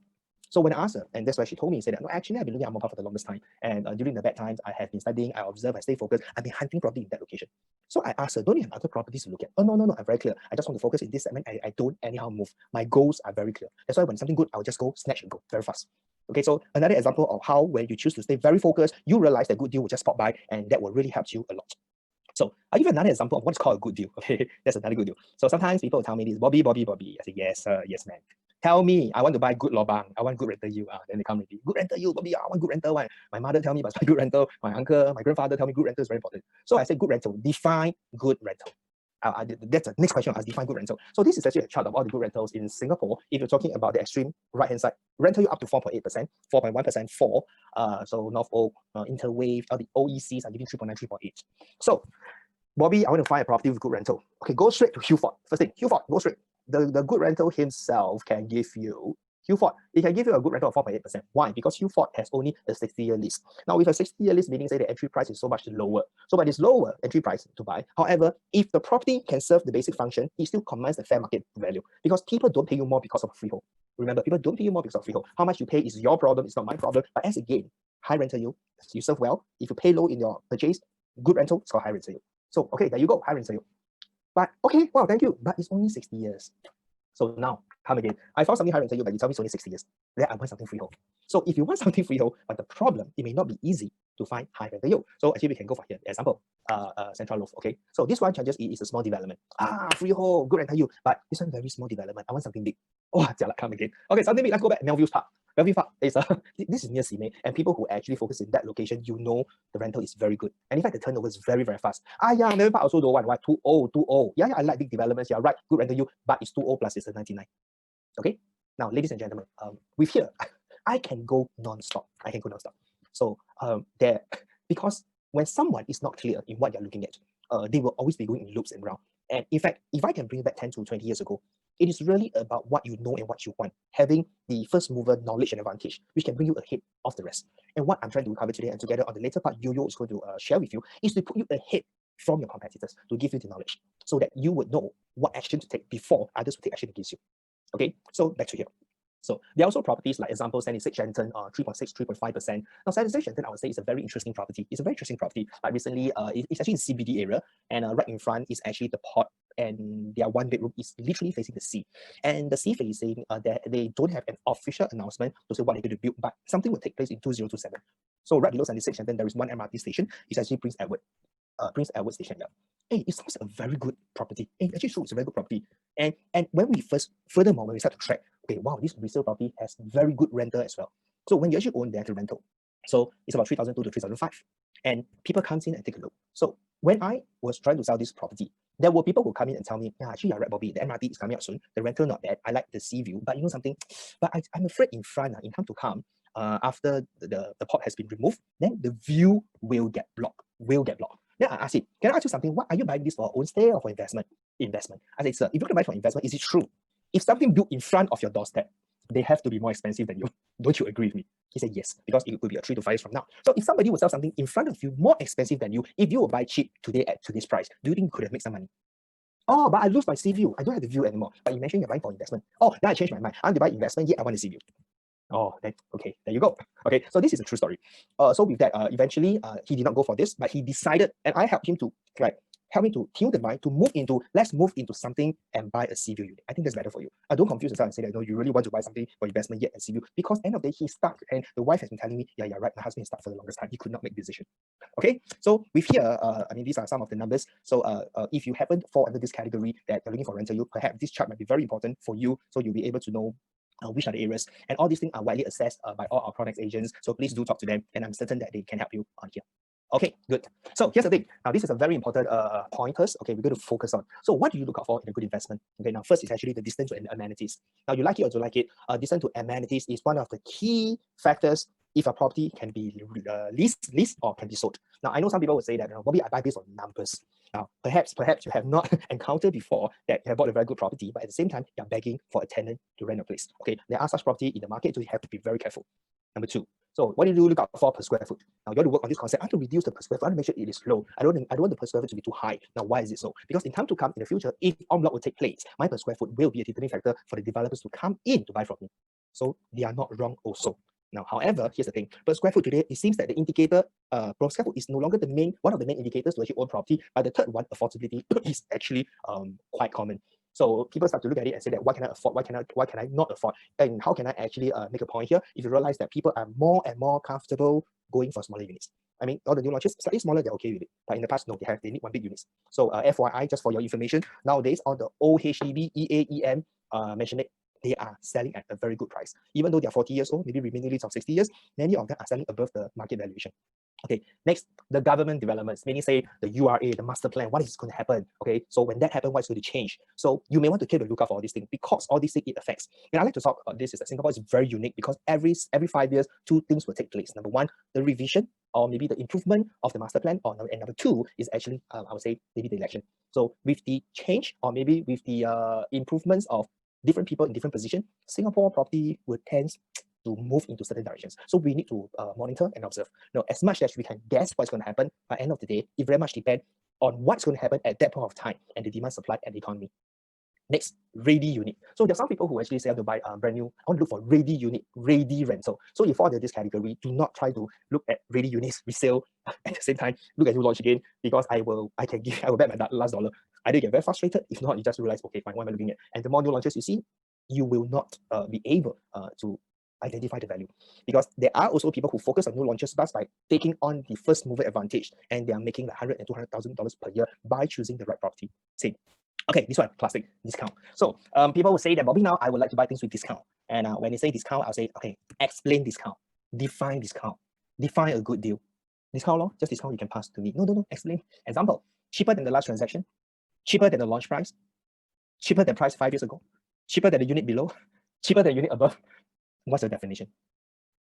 So when I asked her, and that's why she told me, she said, no, actually, I've been looking at Amor Park for the longest time. And during the bad times, I have been studying, I observe, I stay focused. I've been hunting property in that location. So I asked her, don't you have other properties to look at? Oh, no, I'm very clear. I just want to focus in this segment. I don't anyhow move. My goals are very clear. That's why when something good, I'll just go, snatch and go very fast. Okay, so another example of how when you choose to stay very focused, you realize that good deal will just pop by and that will really help you a lot. So I'll give you another example of what's called a good deal. Okay, that's another good deal. So sometimes people will tell me this, Bobby. I say, yes, yes, man. Tell me, I want to buy good lobang. I want good rental yield. Then they come with good rental yield, Bobby. I want good rental one. My mother tell me about good rental. My uncle, my grandfather tell me good rental is very important. So I say good rental. Define good rental. That's the next question. I define good rental. So this is actually a chart of all the good rentals in Singapore. If you're talking about the extreme right-hand side, rental you up to 4.8%, 4.1% for so North Oak, Interwave, all the OECs are giving 3.9, 3.8. So Bobby, I want to find a property with good rental. Okay, go straight to Huford. First thing, Huford, go straight. The good rental himself can give you Huford, it can give you a good rental of 4.8%. Why? Because Huford has only a 60-year lease. Now, with a 60-year lease, meaning say the entry price is so much lower. So when it's lower entry price to buy, however, if the property can serve the basic function, it still commands the fair market value because people don't pay you more because of a freehold. Remember, people don't pay you more because of freehold. How much you pay is your problem, it's not my problem. But as again, high rental yield, you serve well. If you pay low in your purchase, good rental, it's called high rental yield. So, okay, there you go, high rental yield. But, okay, wow, thank you. But it's only 60 years. So now, come again. I found something high rental yield, but you tell me it's only 60 years. Then I want something freehold. So if you want something freehold, but the problem, it may not be easy to find high rental yield. So actually, we can go for here. Example, Central Loaf. Okay, so this one charges is a small development. Freehold, good rental yield, but this one very small development. I want something big. Oh, come again. Okay, something big. Let's go back. Melville Park. Melville Park is this is near Simei, and people who actually focus in that location, you know, the rental is very good, and in fact, the turnover is very, very fast. Yeah, Melville Park also don't want. Why? Too old. Yeah, I like big developments. Yeah, right. Good rental yield, but it's too old plus it's a 99. Okay, Now, ladies and gentlemen, with here, I can go non-stop. I can go non-stop. So because when someone is not clear in what you're looking at, they will always be going in loops and round. And in fact, if I can bring back 10 to 20 years ago, it is really about what you know and what you want, having the first mover knowledge and advantage, which can bring you ahead of the rest. And what I'm trying to cover today, and together on the later part, Yo-Yo is going to share with you, is to put you ahead from your competitors, to give you the knowledge so that you would know what action to take before others will take action against you. Okay, so back to here. So there are also properties like example 76 Shenton, 3.6, 3.5%. Now 76 Shenton, I would say, is a very interesting property. It's a very interesting property. Like recently, it's actually in CBD area, and right in front is actually the port, and their one bedroom is literally facing the sea. And the sea facing, they don't have an official announcement to say what they're going to build, but something will take place in 2027. So right below 76 Shenton, there is one MRT station. It's actually Prince Edward Station. Yeah. Hey, it sounds a very good property. Hey, actually, true, it's a very good property. And when we furthermore, when we start to track, okay, wow, this resale property has very good rental as well. So when you actually own the rental, so it's about 3,200 to 3,500, and people come in and take a look. So when I was trying to sell this property, there were people who come in and tell me, yeah, actually, you're right, Bobby, the MRT is coming out soon. The rental not bad. I like the sea view, but you know something, but I'm afraid in front, in time to come, after the port has been removed, then the view will get blocked. Then I asked him, can I ask you something? What are you buying this for? Own stay or for investment? Investment. I said, sir, if you're going to buy for investment, is it true? If something built in front of your doorstep, they have to be more expensive than you. Don't you agree with me? He said, yes, because it could be a 3 to 5 years from now. So if somebody would sell something in front of you more expensive than you, if you will buy cheap today at today's price, do you think you could have made some money? Oh, but I lose my sea view. I don't have the view anymore. But you mentioned you're buying for investment. Oh, now I changed my mind. I want to buy investment, yet I want a sea view. Oh, then okay, there you go. Okay, so this is a true story. So with that, eventually, he did not go for this, but he decided, and I helped him to tune the mind to let's move into something and buy a sea view unit. I think that's better for you. Don't confuse yourself and say that no, you really want to buy something for investment yet a sea view, because end of the day he's stuck, and the wife has been telling me, yeah, you're right, my husband is stuck for the longest time. He could not make a decision. Okay, so with here, I mean, these are some of the numbers. So if you happen to fall under this category that you're looking for rental yield, perhaps this chart might be very important for you, so you'll be able to know which are the areas, and all these things are widely assessed by all our product agents, so please do talk to them, and I'm certain that they can help you on here. Okay, good. So here's the thing. Now this is a very important pointers. Okay, we're going to focus on. So what do you look out for in a good investment? Okay, now first is actually the distance to amenities. Now you like it or don't like it, distance to amenities is one of the key factors if a property can be leased or can be sold. Now I know some people would say that, Bobby, I buy based on numbers. Now perhaps you have not encountered before that you have bought a very good property, but at the same time you're begging for a tenant to rent a place. Okay, there are such property in the market, so you have to be very careful. Number two, so what do you look out for per square foot? Now you want to work on this concept. I want to reduce the per square foot. I want to make sure it is low. I don't want the per square foot to be too high. Now why is it so? Because in time to come in the future, if en bloc will take place, my per square foot will be a determining factor for the developers to come in to buy from me. So they are not wrong also. Now, however, here's the thing. Per square foot today, it seems that the indicator per square foot is no longer one of the main indicators to actually own property, but the third one, affordability, is actually quite common. So people start to look at it and say that what can I afford, what can I not afford, and how can I actually make a point here? If you realize that people are more and more comfortable going for smaller units. I mean, all the new launches, slightly smaller, they're okay with it. But in the past, no, they need one big units. So FYI, just for your information, nowadays all the old HDB, EAEM, mentioned it, they are selling at a very good price. Even though they are 40 years old, maybe remaining lease of 60 years, many of them are selling above the market valuation. Okay, next, the government developments, meaning say the URA, the master plan, what is going to happen? Okay, so when that happens, what's going to change? So you may want to keep a lookout for all these things, because all these things it affects. And I like to talk about this is that Singapore is very unique, because every 5 years, two things will take place. Number one, the revision or maybe the improvement of the master plan, and number two is actually, I would say, maybe the election. So with the change, or maybe with the improvements of different people in different positions, Singapore property will tend to move into certain directions. So we need to monitor and observe. Now, as much as we can guess what's going to happen, by the end of the day, it very much depends on what's going to happen at that point of time and the demand, supply, and the economy. Next, ready unit. So there are some people who actually say I have to buy brand new. I want to look for ready unit, ready rental. So if you fall under this category, do not try to look at ready units resale at the same time. Look at new launch again, because I will bet my last dollar. Either get very frustrated, if not, you just realize, okay, fine, what am I looking at? And the more new launches you see, you will not be able to identify the value, because there are also people who focus on new launches just by taking on the first mover advantage, and they are making like $100,000 and $200,000 per year by choosing the right property. Same. Okay, this one, classic discount. So people will say that, Bobby, now I would like to buy things with discount. And when they say discount, I'll say, okay, explain discount, define a good deal. Discount law, just discount you can pass to me. No, explain. Example, cheaper than the last transaction, cheaper than the launch price, cheaper than price 5 years ago, cheaper than the unit below, cheaper than unit above. What's the definition?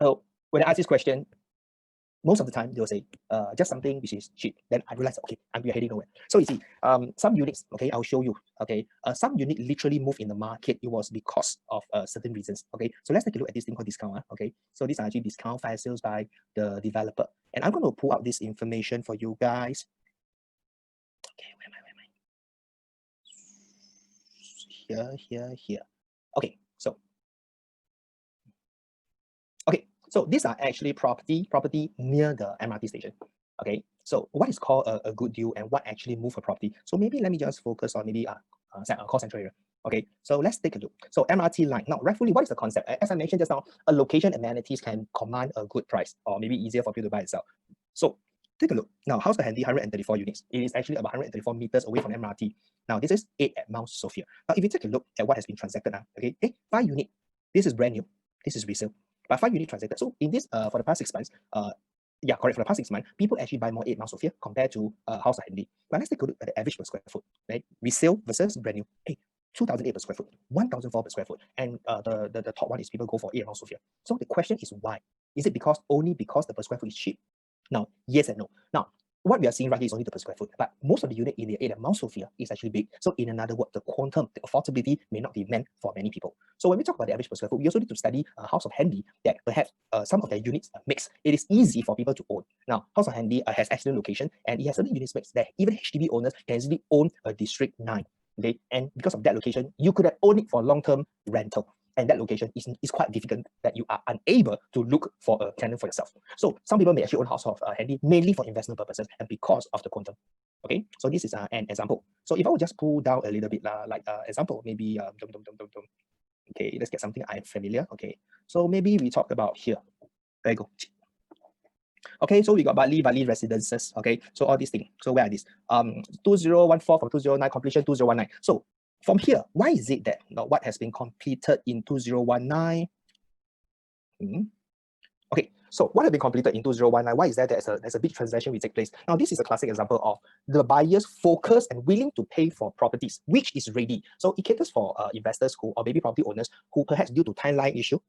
So when I ask this question, most of the time they'll say just something which is cheap. Then I realize, okay, we're heading nowhere. So you see, some units, okay, I'll show you. Okay, some unit literally move in the market. It was because of certain reasons. Okay, so let's take a look at this thing called discount. Okay, so these are actually discount fire sales by the developer, and I'm going to pull out this information for you guys. Okay, where am I? Here. Okay, so these are actually property near the MRT station. Okay, so what is called a good deal and what actually move a property? So maybe let me just focus on maybe call center area. Okay, so let's take a look. So MRT line. Now, rightfully, what is the concept? As I mentioned just now, a location amenities can command a good price or maybe easier for people to buy and sell. So take a look. Now, House of Handy 134 units. It is actually about 134 meters away from MRT. Now, this is 8 at Mount Sophia. Now, if you take a look at what has been transacted now, okay, 5 unit. This is brand new. This is resale. But 5 unit transacted. So in this, for the past 6 months, yeah, correct. For the past 6 months, people actually buy more 8 Mount Sophia compared to House of Handy. But let's take a look at the average per square foot, right? Resale versus brand new. Hey, 2,008 per square foot, 1,004 per square foot, and the top one is people go for 8 Mount Sophia. So the question is why? Is it only because the per square foot is cheap? Now, yes and no. Now, what we are seeing right here is only the per square foot, but most of the unit in the 8 at Mount Sophia is actually big. So in another word, the quantum, the affordability may not be meant for many people. So when we talk about the average per square foot, we also need to study House of Handy that perhaps some of their units mix. It is easy for people to own. Now, House of Handy has excellent location and it has certain units mix that even HDB owners can easily own a District 9. Okay, and because of that location, you could have owned it for long-term rental. And that location is quite difficult that you are unable to look for a tenant for yourself. So some people may actually own House of Handy mainly for investment purposes and because of the quantum. Okay, so this is an example. So if I would just pull down a little bit, like example, maybe okay, let's get something I'm familiar. Okay, so maybe we talk about here. There you go. Okay, so we got Bali residences. Okay, so all these things. So where are these? 2014 from 2009, completion 2019. So from here, why is it that what has been completed in 2019? Okay, so what has been completed in 2019? Why is that there's a big transaction which take place? Now, this is a classic example of the buyers focused and willing to pay for properties which is ready. So it caters for investors who, or maybe property owners who perhaps due to timeline issue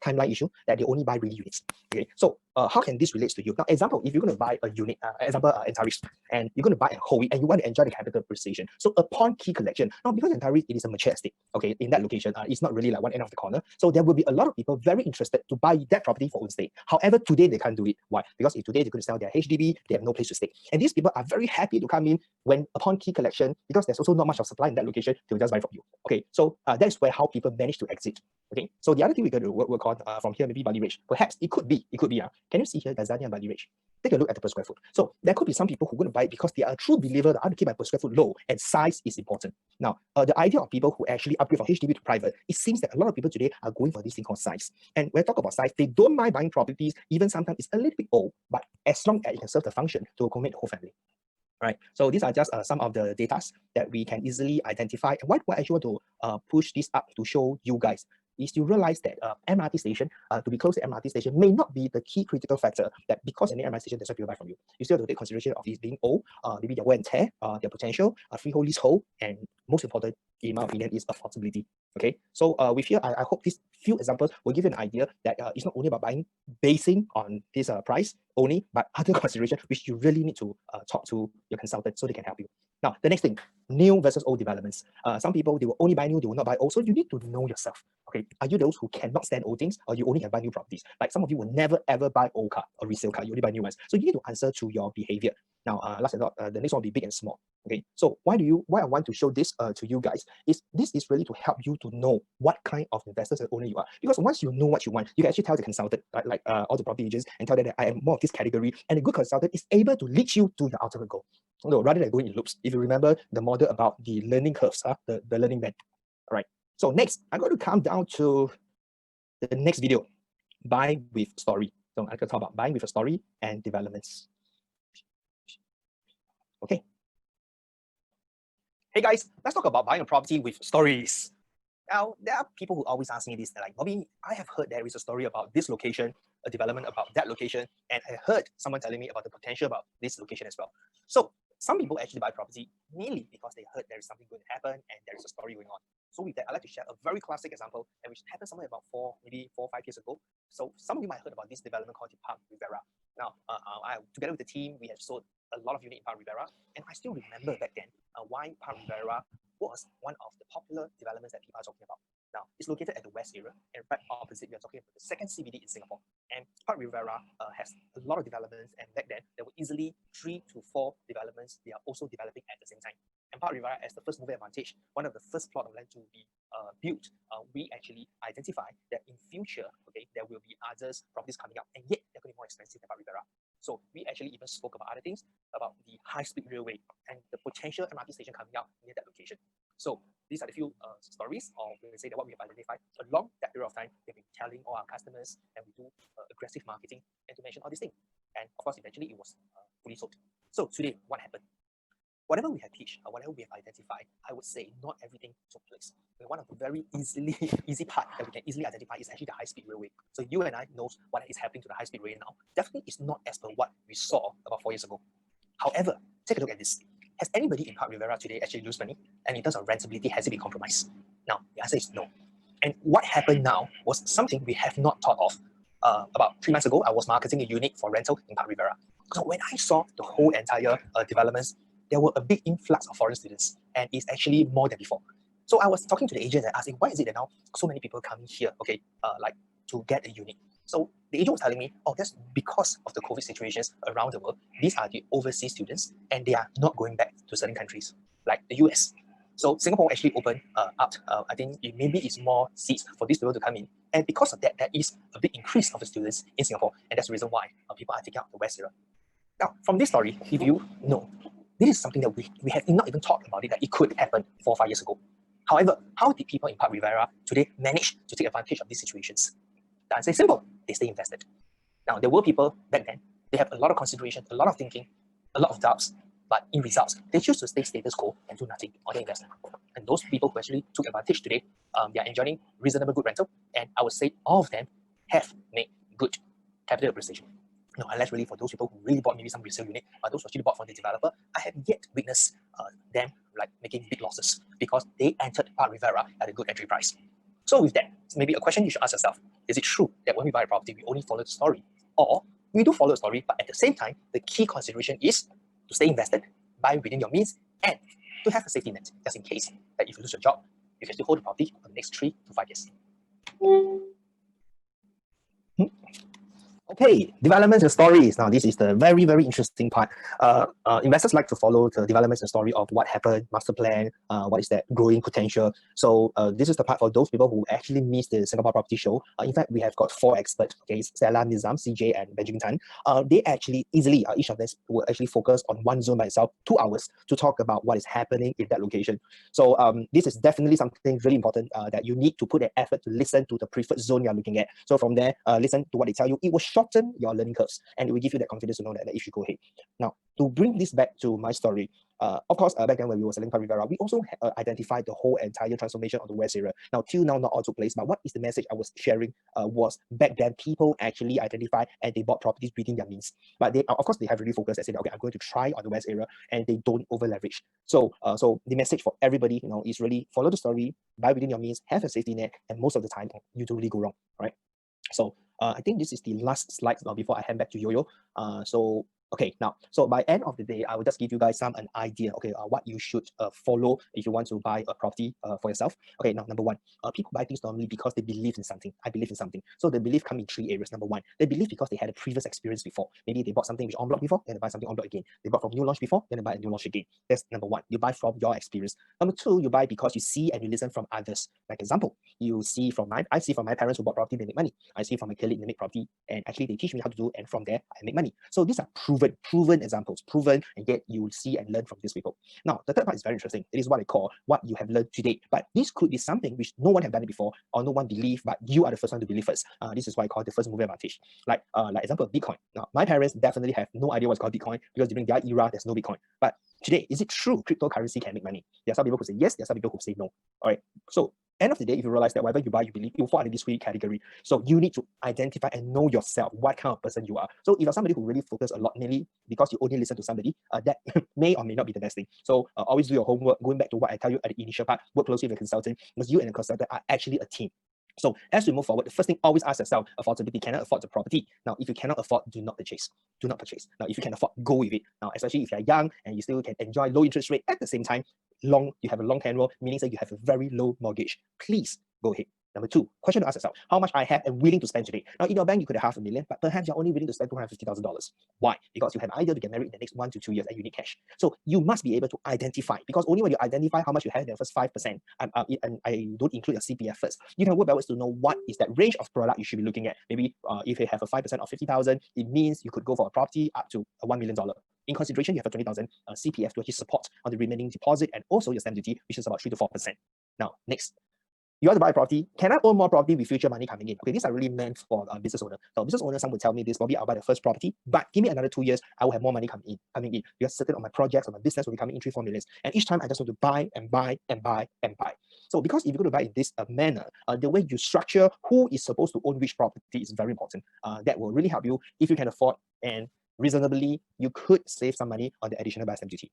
that they only buy ready units. Okay, so how can this relate to you? Now, example, if you're going to buy a unit, example, Antares, and you're going to buy and hold it, and you want to enjoy the capital appreciation. So upon key collection, now because Antares it is a mature estate, okay, in that location, it's not really like one end of the corner. So there will be a lot of people very interested to buy that property for own stay. However, today they can't do it. Why? Because if today they're going to sell their HDB, they have no place to stay. And these people are very happy to come in when upon key collection, because there's also not much of supply in that location, they'll just buy from you. Okay, so that is where how people manage to exit. Okay, so the other thing we're going to work on from here, maybe Bali Ridge. Perhaps it could be. Can you see here Gazania and Bali Ridge? Take a look at the per square foot. So there could be some people who are going to buy it because they are a true believer that I want to keep my per square foot low and size is important. Now, the idea of people who actually upgrade from HDB to private, it seems that a lot of people today are going for this thing called size. And when I talk about size, they don't mind buying properties, even sometimes it's a little bit old, but as long as it can serve the function to accommodate the whole family. Right. So these are just some of the data that we can easily identify. And why I actually want to push this up to show you guys is to realize that MRT station, to be close to MRT station may not be the key critical factor that because any MRT station, that's why people buy from you. You still have to take consideration of these being old, maybe their wear and tear, their potential, freehold, leasehold, and most important, in my opinion, is affordability. Okay, so with here, I hope these few examples will give you an idea that it's not only about basing on this price only, but other consideration which you really need to talk to your consultant so they can help you. Now, the next thing, new versus old developments. Some people, they will only buy new, they will not buy old. So you need to know yourself. Okay, are you those who cannot stand old things, or you only can buy new properties? Like some of you will never ever buy old car or resale car, you only buy new ones. So you need to answer to your behavior. Now, last and not, the next one will be big and small. Okay, so why I want to show this to you guys is this is really to help you to know what kind of investors and owner you are. Because once you know what you want, you can actually tell the consultant, like all the property agents, and tell them that I am more of this category. And a good consultant is able to lead you to your ultimate goal. No, rather than going in loops. If you remember the model about the learning curves, the learning band. All right. So next, I'm going to come down to the next video, buy with story. So I'm going to talk about buying with a story and developments. Okay. Hey guys, let's talk about buying a property with stories. Now, there are people who always ask me this. They're like, Bobby, I have heard there is a story about this location, a development about that location, and I heard someone telling me about the potential about this location as well. So some people actually buy property mainly because they heard there is something going to happen and there is a story going on. So with that, I'd like to share a very classic example, and which happened somewhere about maybe 4 or 5 years ago. So some of you might have heard about this development called the Park Rivera. Now, together with the team, we have sold a lot of units in Park Rivera, and I still remember back then why Park Rivera was one of the popular developments that people are talking about. Now, it's located at the west area, and right opposite, we are talking about the second CBD in Singapore. And Park Rivera has a lot of developments, and back then, there were easily 3 to 4 developments they are also developing at the same time. And Park Rivera, as the first mover advantage, one of the first plot of land to be built, we actually identify that in future, okay, there will be others properties coming up, and yet they're going to be more expensive than Park Rivera. So we actually even spoke about other things, about the high-speed railway and the potential MRT station coming out near that location. So these are the few stories, or we will say that what we have identified along that period of time. We've been telling all our customers, and we do aggressive marketing and to mention all these things. And of course, eventually it was fully sold. So today, what happened? Whatever we have pitched or whatever we have identified, I would say not everything took place. And one of the very easy part that we can easily identify is actually the high-speed railway. So you and I knows what is happening to the high-speed railway now. Definitely it's not as per what we saw about 4 years ago. However, take a look at this. Has anybody in Park Rivera today actually lose money? And in terms of rentability, has it been compromised? Now, the answer is no. And what happened now was something we have not thought of. About 3 months ago, I was marketing a unit for rental in Park Rivera. So when I saw the whole entire developments, there were a big influx of foreign students, and it's actually more than before. So I was talking to the agent and asking, why is it that now so many people coming here, okay, like to get a unit? So the agent was telling me, oh, that's because of the COVID situations around the world. These are the overseas students, and they are not going back to certain countries, like the US. So Singapore actually opened up, I think maybe it's more seats for these people to come in. And because of that, there is a big increase of the students in Singapore, and that's the reason why people are taking out the West area. Now, from this story, if you know, this is something that we have not even talked about it, that it could happen 4 or 5 years ago. However, how did people in Park Rivera today manage to take advantage of these situations? The answer is simple. They stay invested. Now, there were people back then, they have a lot of consideration, a lot of thinking, a lot of doubts, but in results, they choose to stay status quo and do nothing or they invest. And those people who actually took advantage today, they are enjoying reasonable good rental, and I would say all of them have made good capital appreciation. No, unless really for those people who really bought maybe some resale unit, or those who actually bought from the developer, I have yet witnessed them like making big losses because they entered Park Rivera at a good entry price. So with that, maybe a question you should ask yourself, is it true that when we buy a property, we only follow the story? Or we do follow the story, but at the same time, the key consideration is to stay invested, buy within your means, and to have a safety net, just in case that if you lose your job, you can still hold the property for the next 3 to 5 years. Okay, developments and stories. Now, this is the very, very interesting part. Investors like to follow the developments and story of what happened, master plan, what is that growing potential. So this is the part for those people who actually missed the Singapore Property Show. In fact, we have got 4 experts, okay, Stella, Nizam, CJ, and Benjamin Tan. They actually easily, each of them will actually focus on one zone by itself, 2 hours, to talk about what is happening in that location. So this is definitely something really important that you need to put an effort to listen to the preferred zone you're looking at. So from there, listen to what they tell you. It will shorten your learning curves, and it will give you that confidence to know that you should go ahead. Now, to bring this back to my story, of course, back then when we were selling Park Rivera, we also identified the whole entire transformation of the West area. Now, till now, not all took place, but what is the message I was sharing was back then people actually identified and they bought properties within their means. But they, of course, they have really focused and said, okay, I'm going to try on the West area, and they don't over leverage. So, so the message for everybody, is really follow the story, buy within your means, have a safety net, and most of the time you don't really go wrong, right? So I think this is the last slide before I hand back to Yo-Yo. So okay, now, so by end of the day, I will just give you guys an idea, okay, what you should follow if you want to buy a property for yourself. Okay, now, number one, people buy things normally because they believe in something. I believe in something. So the belief comes in 3 areas. Number one, they believe because they had a previous experience before. Maybe they bought something which on block before, then they buy something on block again. They bought from new launch before, then they buy a new launch again. That's number one. You buy from your experience. Number two, you buy because you see and you listen from others. Like example, I see from my parents who bought property, they make money. I see from my colleague, they make property, and actually they teach me how to do, and from there I make money. So these are proven examples, proven, and yet you will see and learn from these people. Now, the third part is very interesting. It is what I call what you have learned today. But this could be something which no one have done it before, or no one believe, but you are the first one to believe first. This is what I call the first mover advantage. Like example, Bitcoin. Now, my parents definitely have no idea what's called Bitcoin because during their era, there's no Bitcoin. But today, is it true cryptocurrency can make money? There are some people who say yes, there are some people who say no. All right. So End of the day, if you realize that whatever you buy, you believe you fall under this three category. So you need to identify and know yourself, what kind of person you are. So if you're somebody who really focus a lot, mainly because you only listen to somebody, that may or may not be the best thing. So always do your homework. Going back to what I tell you at the initial part, work closely with a consultant, because you and a consultant are actually a team. So as we move forward, the first thing, always ask yourself, affordability. Cannot afford the property. Now, if you cannot afford, do not purchase. Do not purchase. Now, if you can afford, go with it. Now, especially if you're young and you still can enjoy low interest rate at the same time, you have a long tenure, meaning that you have a very low mortgage. Please go ahead. Number two, question to ask yourself, how much I have and willing to spend today. Now, in your bank, you could have $500,000, but perhaps you're only willing to spend $250,000. Why? Because you have an idea to get married in the next 1 to 2 years and you need cash. So you must be able to identify, because only when you identify how much you have in the first 5%, and I don't include your CPF first, you can work backwards to know what is that range of product you should be looking at. Maybe if you have a 5% of 50,000, it means you could go for a property up to $1 million. In consideration, you have a 20,000 CPF to actually support on the remaining deposit and also your stamp duty, which is about 3 to 4%. Now, next. You want to buy a property, can I own more property with future money coming in? Okay, these are really meant for a business owner. So business owner, some would tell me this, Bobby, I'll buy the first property, but give me another 2 years, I will have more money coming in. Because certain of my projects or my business will be coming in 3-4 millions. And each time I just want to buy and buy and buy and buy. So because if you're going to buy in this manner, the way you structure who is supposed to own which property is very important. That will really help you if you can afford, and reasonably, you could save some money on the additional buy stamp duty.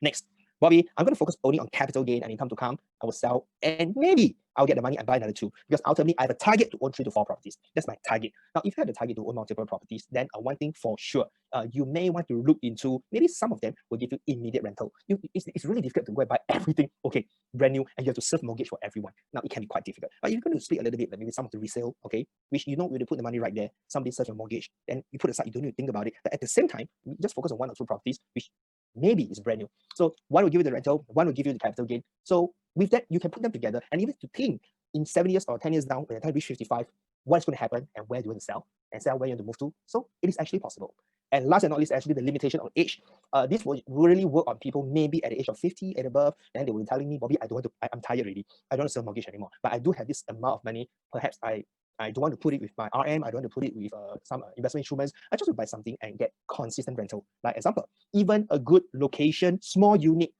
Next. Bobby, I'm going to focus only on capital gain and income to come. I will sell and maybe I'll get the money and buy another 2, because ultimately I have a target to own 3 to 4 properties. That's my target. Now, if you have the target to own multiple properties, then one thing for sure, you may want to look into, maybe some of them will give you immediate rental. It's really difficult to go and buy everything, okay, brand new, and you have to serve mortgage for everyone. Now, it can be quite difficult. But you're going to split a little bit, like maybe some of the resale, okay, which you know when you put the money right there, somebody serves your mortgage, then you put aside, you don't need to think about it. But at the same time, you just focus on 1 or 2 properties, which maybe is brand new. So one will give you the rental, one will give you the capital gain. So with that, you can put them together and even to think in 7 years or 10 years down, when the time reach 55, what's going to happen and where do you want to sell and sell where you want to move to. So it is actually possible. And last and not least, actually the limitation of age. This will really work on people maybe at the age of 50 and above. And they will be telling me, Bobby, I'm tired already. I don't want to sell mortgage anymore. But I do have this amount of money. Perhaps I don't want to put it with my RM. I don't want to put it with some investment instruments. I just want to buy something and get consistent rental. Like example, even a good location, small unit,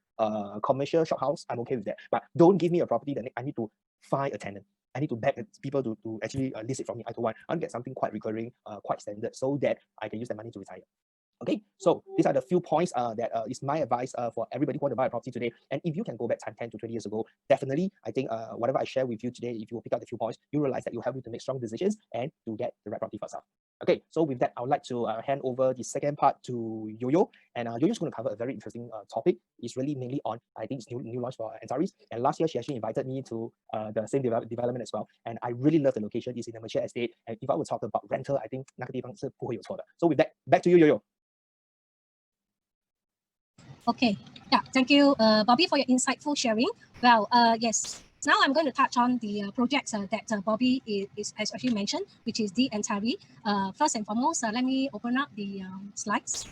commercial shop house, I'm okay with that. But don't give me a property that I need to find a tenant. I need to beg people to actually list it from me. I don't want. I want to get something quite recurring, quite standard, so that I can use that money to retire. Okay, so these are the few points that is my advice for everybody who want to buy a property today. And if you can go back time 10 to 20 years ago, definitely, I think whatever I share with you today, if you will pick up the few points, you realize that you'll help you to make strong decisions and to get the right property for yourself. Okay, so with that, I would like to hand over the second part to Yo-Yo. And Yo-Yo's going to cover a very interesting topic. It's really mainly on, I think it's new launch for Antares. And last year, she actually invited me to the same development as well. And I really love the location. It's in a mature estate. And if I would talk about rental, I think 那个地方是不会有错的. So with that, back to you, Yo-Yo. Okay, yeah, thank you, Bobby, for your insightful sharing. Well, yes, now I'm going to touch on the projects that Bobby has actually mentioned, which is the Antares. First and foremost, let me open up the slides.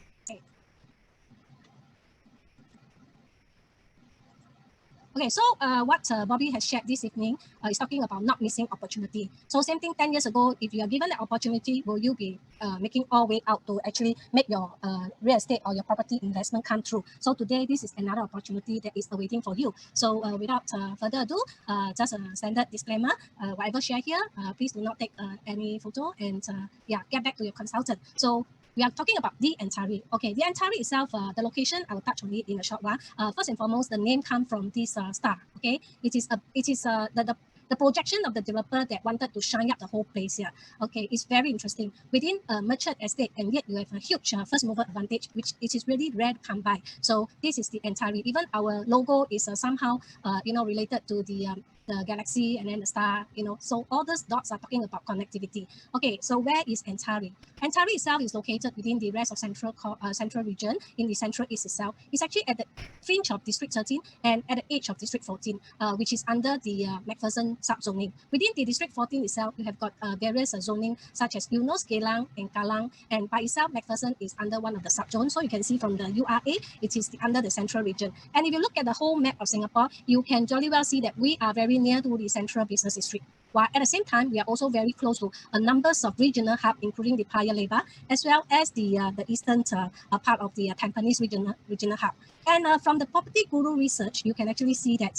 Okay, so what Bobby has shared this evening is talking about not missing opportunity. So same thing 10 years ago, if you are given the opportunity, will you be making all way out to actually make your real estate or your property investment come true? So today, this is another opportunity that is awaiting for you. So without further ado, just a standard disclaimer, whatever share here, please do not take any photo and yeah, get back to your consultant. So we are talking about the Antares. Okay, the Antares itself, the location, I will touch on it in a short while. First and foremost, the name comes from this star. Okay, it is the projection of the developer that wanted to shine up the whole place here. Okay, it's very interesting. Within a mature estate, and yet you have a huge first mover advantage, which it is really rare to come by. So this is the Antares. Even our logo is somehow, related to the galaxy and then the star, so all those dots are talking about connectivity. Okay, so where is Antares? Antares itself is located within the rest of central region in the central east itself. It's actually at the fringe of District 13 and at the edge of District 14, which is under the MacPherson subzoning. Within the District 14 itself, you have got various zoning such as Eunos, Geylang, and Kallang, and by itself, MacPherson is under one of the subzones. So you can see from the URA, it is under the central region. And if you look at the whole map of Singapore, you can jolly well see that we are very near to the central business district. While at the same time, we are also very close to a numbers of regional hubs, including the Paya Lebar, as well as the eastern part of the Tampines regional hub. And from the Property Guru research, you can actually see that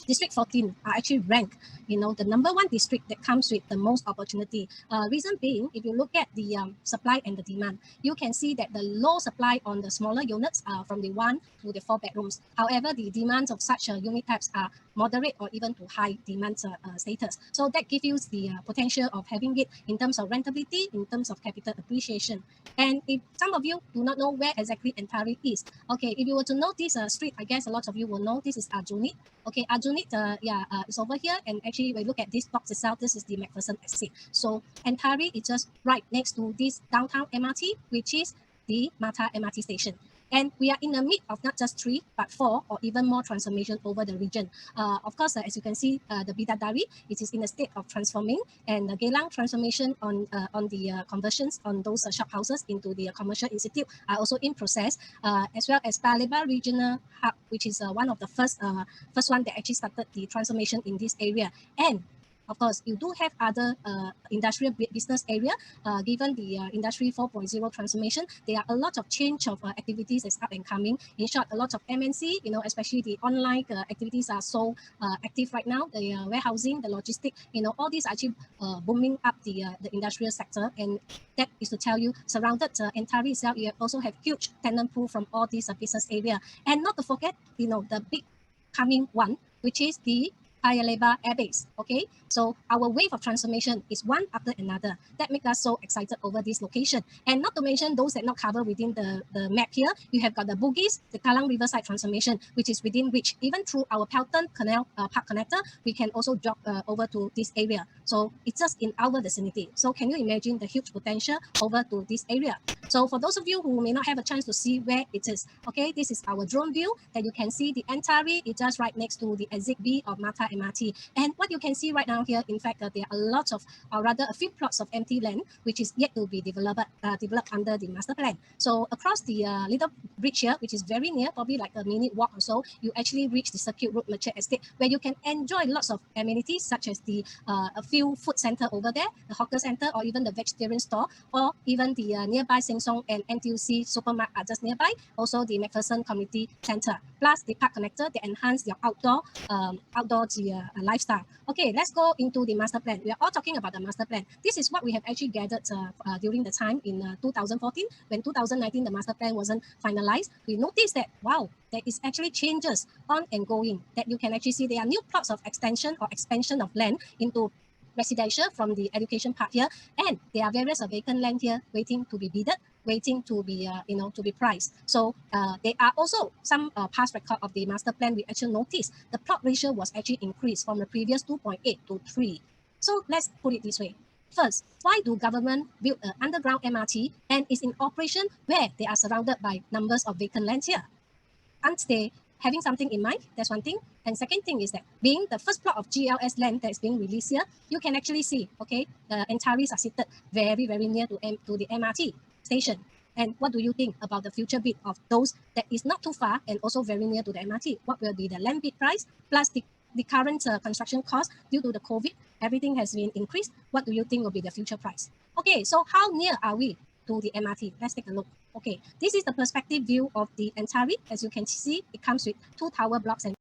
District 14 are actually ranked, the number one district that comes with the most opportunity. Reason being, if you look at the supply and the demand, you can see that the low supply on the smaller units are from the 1 to the 4 bedrooms. However, the demands of such unit types are moderate or even to high demand status. So that gives you the potential of having it in terms of rentability, in terms of capital appreciation. And if some of you do not know where exactly Antari is, okay, if you were to know this street, I guess a lot of you will know this is Aljunied. Okay, Aljunied, it's over here. And actually, when you look at this box itself, this is the McPherson exit. So Antari is just right next to this downtown MRT, which is the Mata MRT station. And we are in the midst of not just 3, but 4 or even more transformation over the region. Of course, as you can see, the Bidadari, it is in a state of transforming, and the Geylang transformation on the conversions on those shop houses into the commercial institute are also in process, as well as Paya Lebar Regional Hub, which is one of the first one that actually started the transformation in this area. And of course, you do have other industrial business area. Given the Industry 4.0 transformation, there are a lot of change of activities that's up and coming. In short, a lot of MNC, especially the online activities are so active right now. The warehousing, the logistic, all these are actually booming up the industrial sector. And that is to tell you, surrounded Antari itself, you also have huge tenant pool from all these business area. And not to forget, the big coming one, which is the Paya Lebar Air Base. Okay, so our wave of transformation is one after another. That makes us so excited over this location. And not to mention those that not covered within the map here, you have got the Bugis, the Kallang Riverside transformation, which is within reach. Even through our Pelton Canal Park Connector, we can also drop over to this area. So it's just in our vicinity. So can you imagine the huge potential over to this area? So for those of you who may not have a chance to see where it is, okay, this is our drone view that you can see the Antari. It's just right next to the exit B of Mata MRT. And what you can see right now here, in fact, there are a lot of, or rather a few plots of empty land, which is yet to be developed under the master plan. So across the little bridge here, which is very near, probably like a minute walk or so, you actually reach the Circuit Road Mature Estate, where you can enjoy lots of amenities, such as the a few food center over there, the hawker center, or even the vegetarian store, or even the nearby Sheng Siong and NTUC supermarket are just nearby. Also the McPherson Community Center, plus the park connector that enhance your outdoor lifestyle. Okay, let's go into the master plan. We are all talking about the master plan. This is what we have actually gathered during the time in 2014, when 2019 the master plan wasn't finalized. We noticed that, wow, there is actually changes on and going, that you can actually see there are new plots of extension or expansion of land into residential from the education part here, and there are various vacant land here waiting to be bidded, waiting to be to be priced. So there are also some past record of the master plan. We actually noticed the plot ratio was actually increased from the previous 2.8 to 3. So let's put it this way. First, why do government build an underground MRT and is in operation where they are surrounded by numbers of vacant lands here? Aren't they having something in mind? That's one thing. And second thing is that being the first plot of GLS land that is being released here, you can actually see, okay, the Antaris are seated very, very near to the MRT station. And what do you think about the future bid of those that is not too far and also very near to the MRT? What will be the land bid price plus the current construction cost due to the COVID? Everything has been increased. What do you think will be the future price? Okay, so how near are we to the MRT? Let's take a look. Okay, this is the perspective view of the Antari. As you can see, it comes with 2 tower blocks and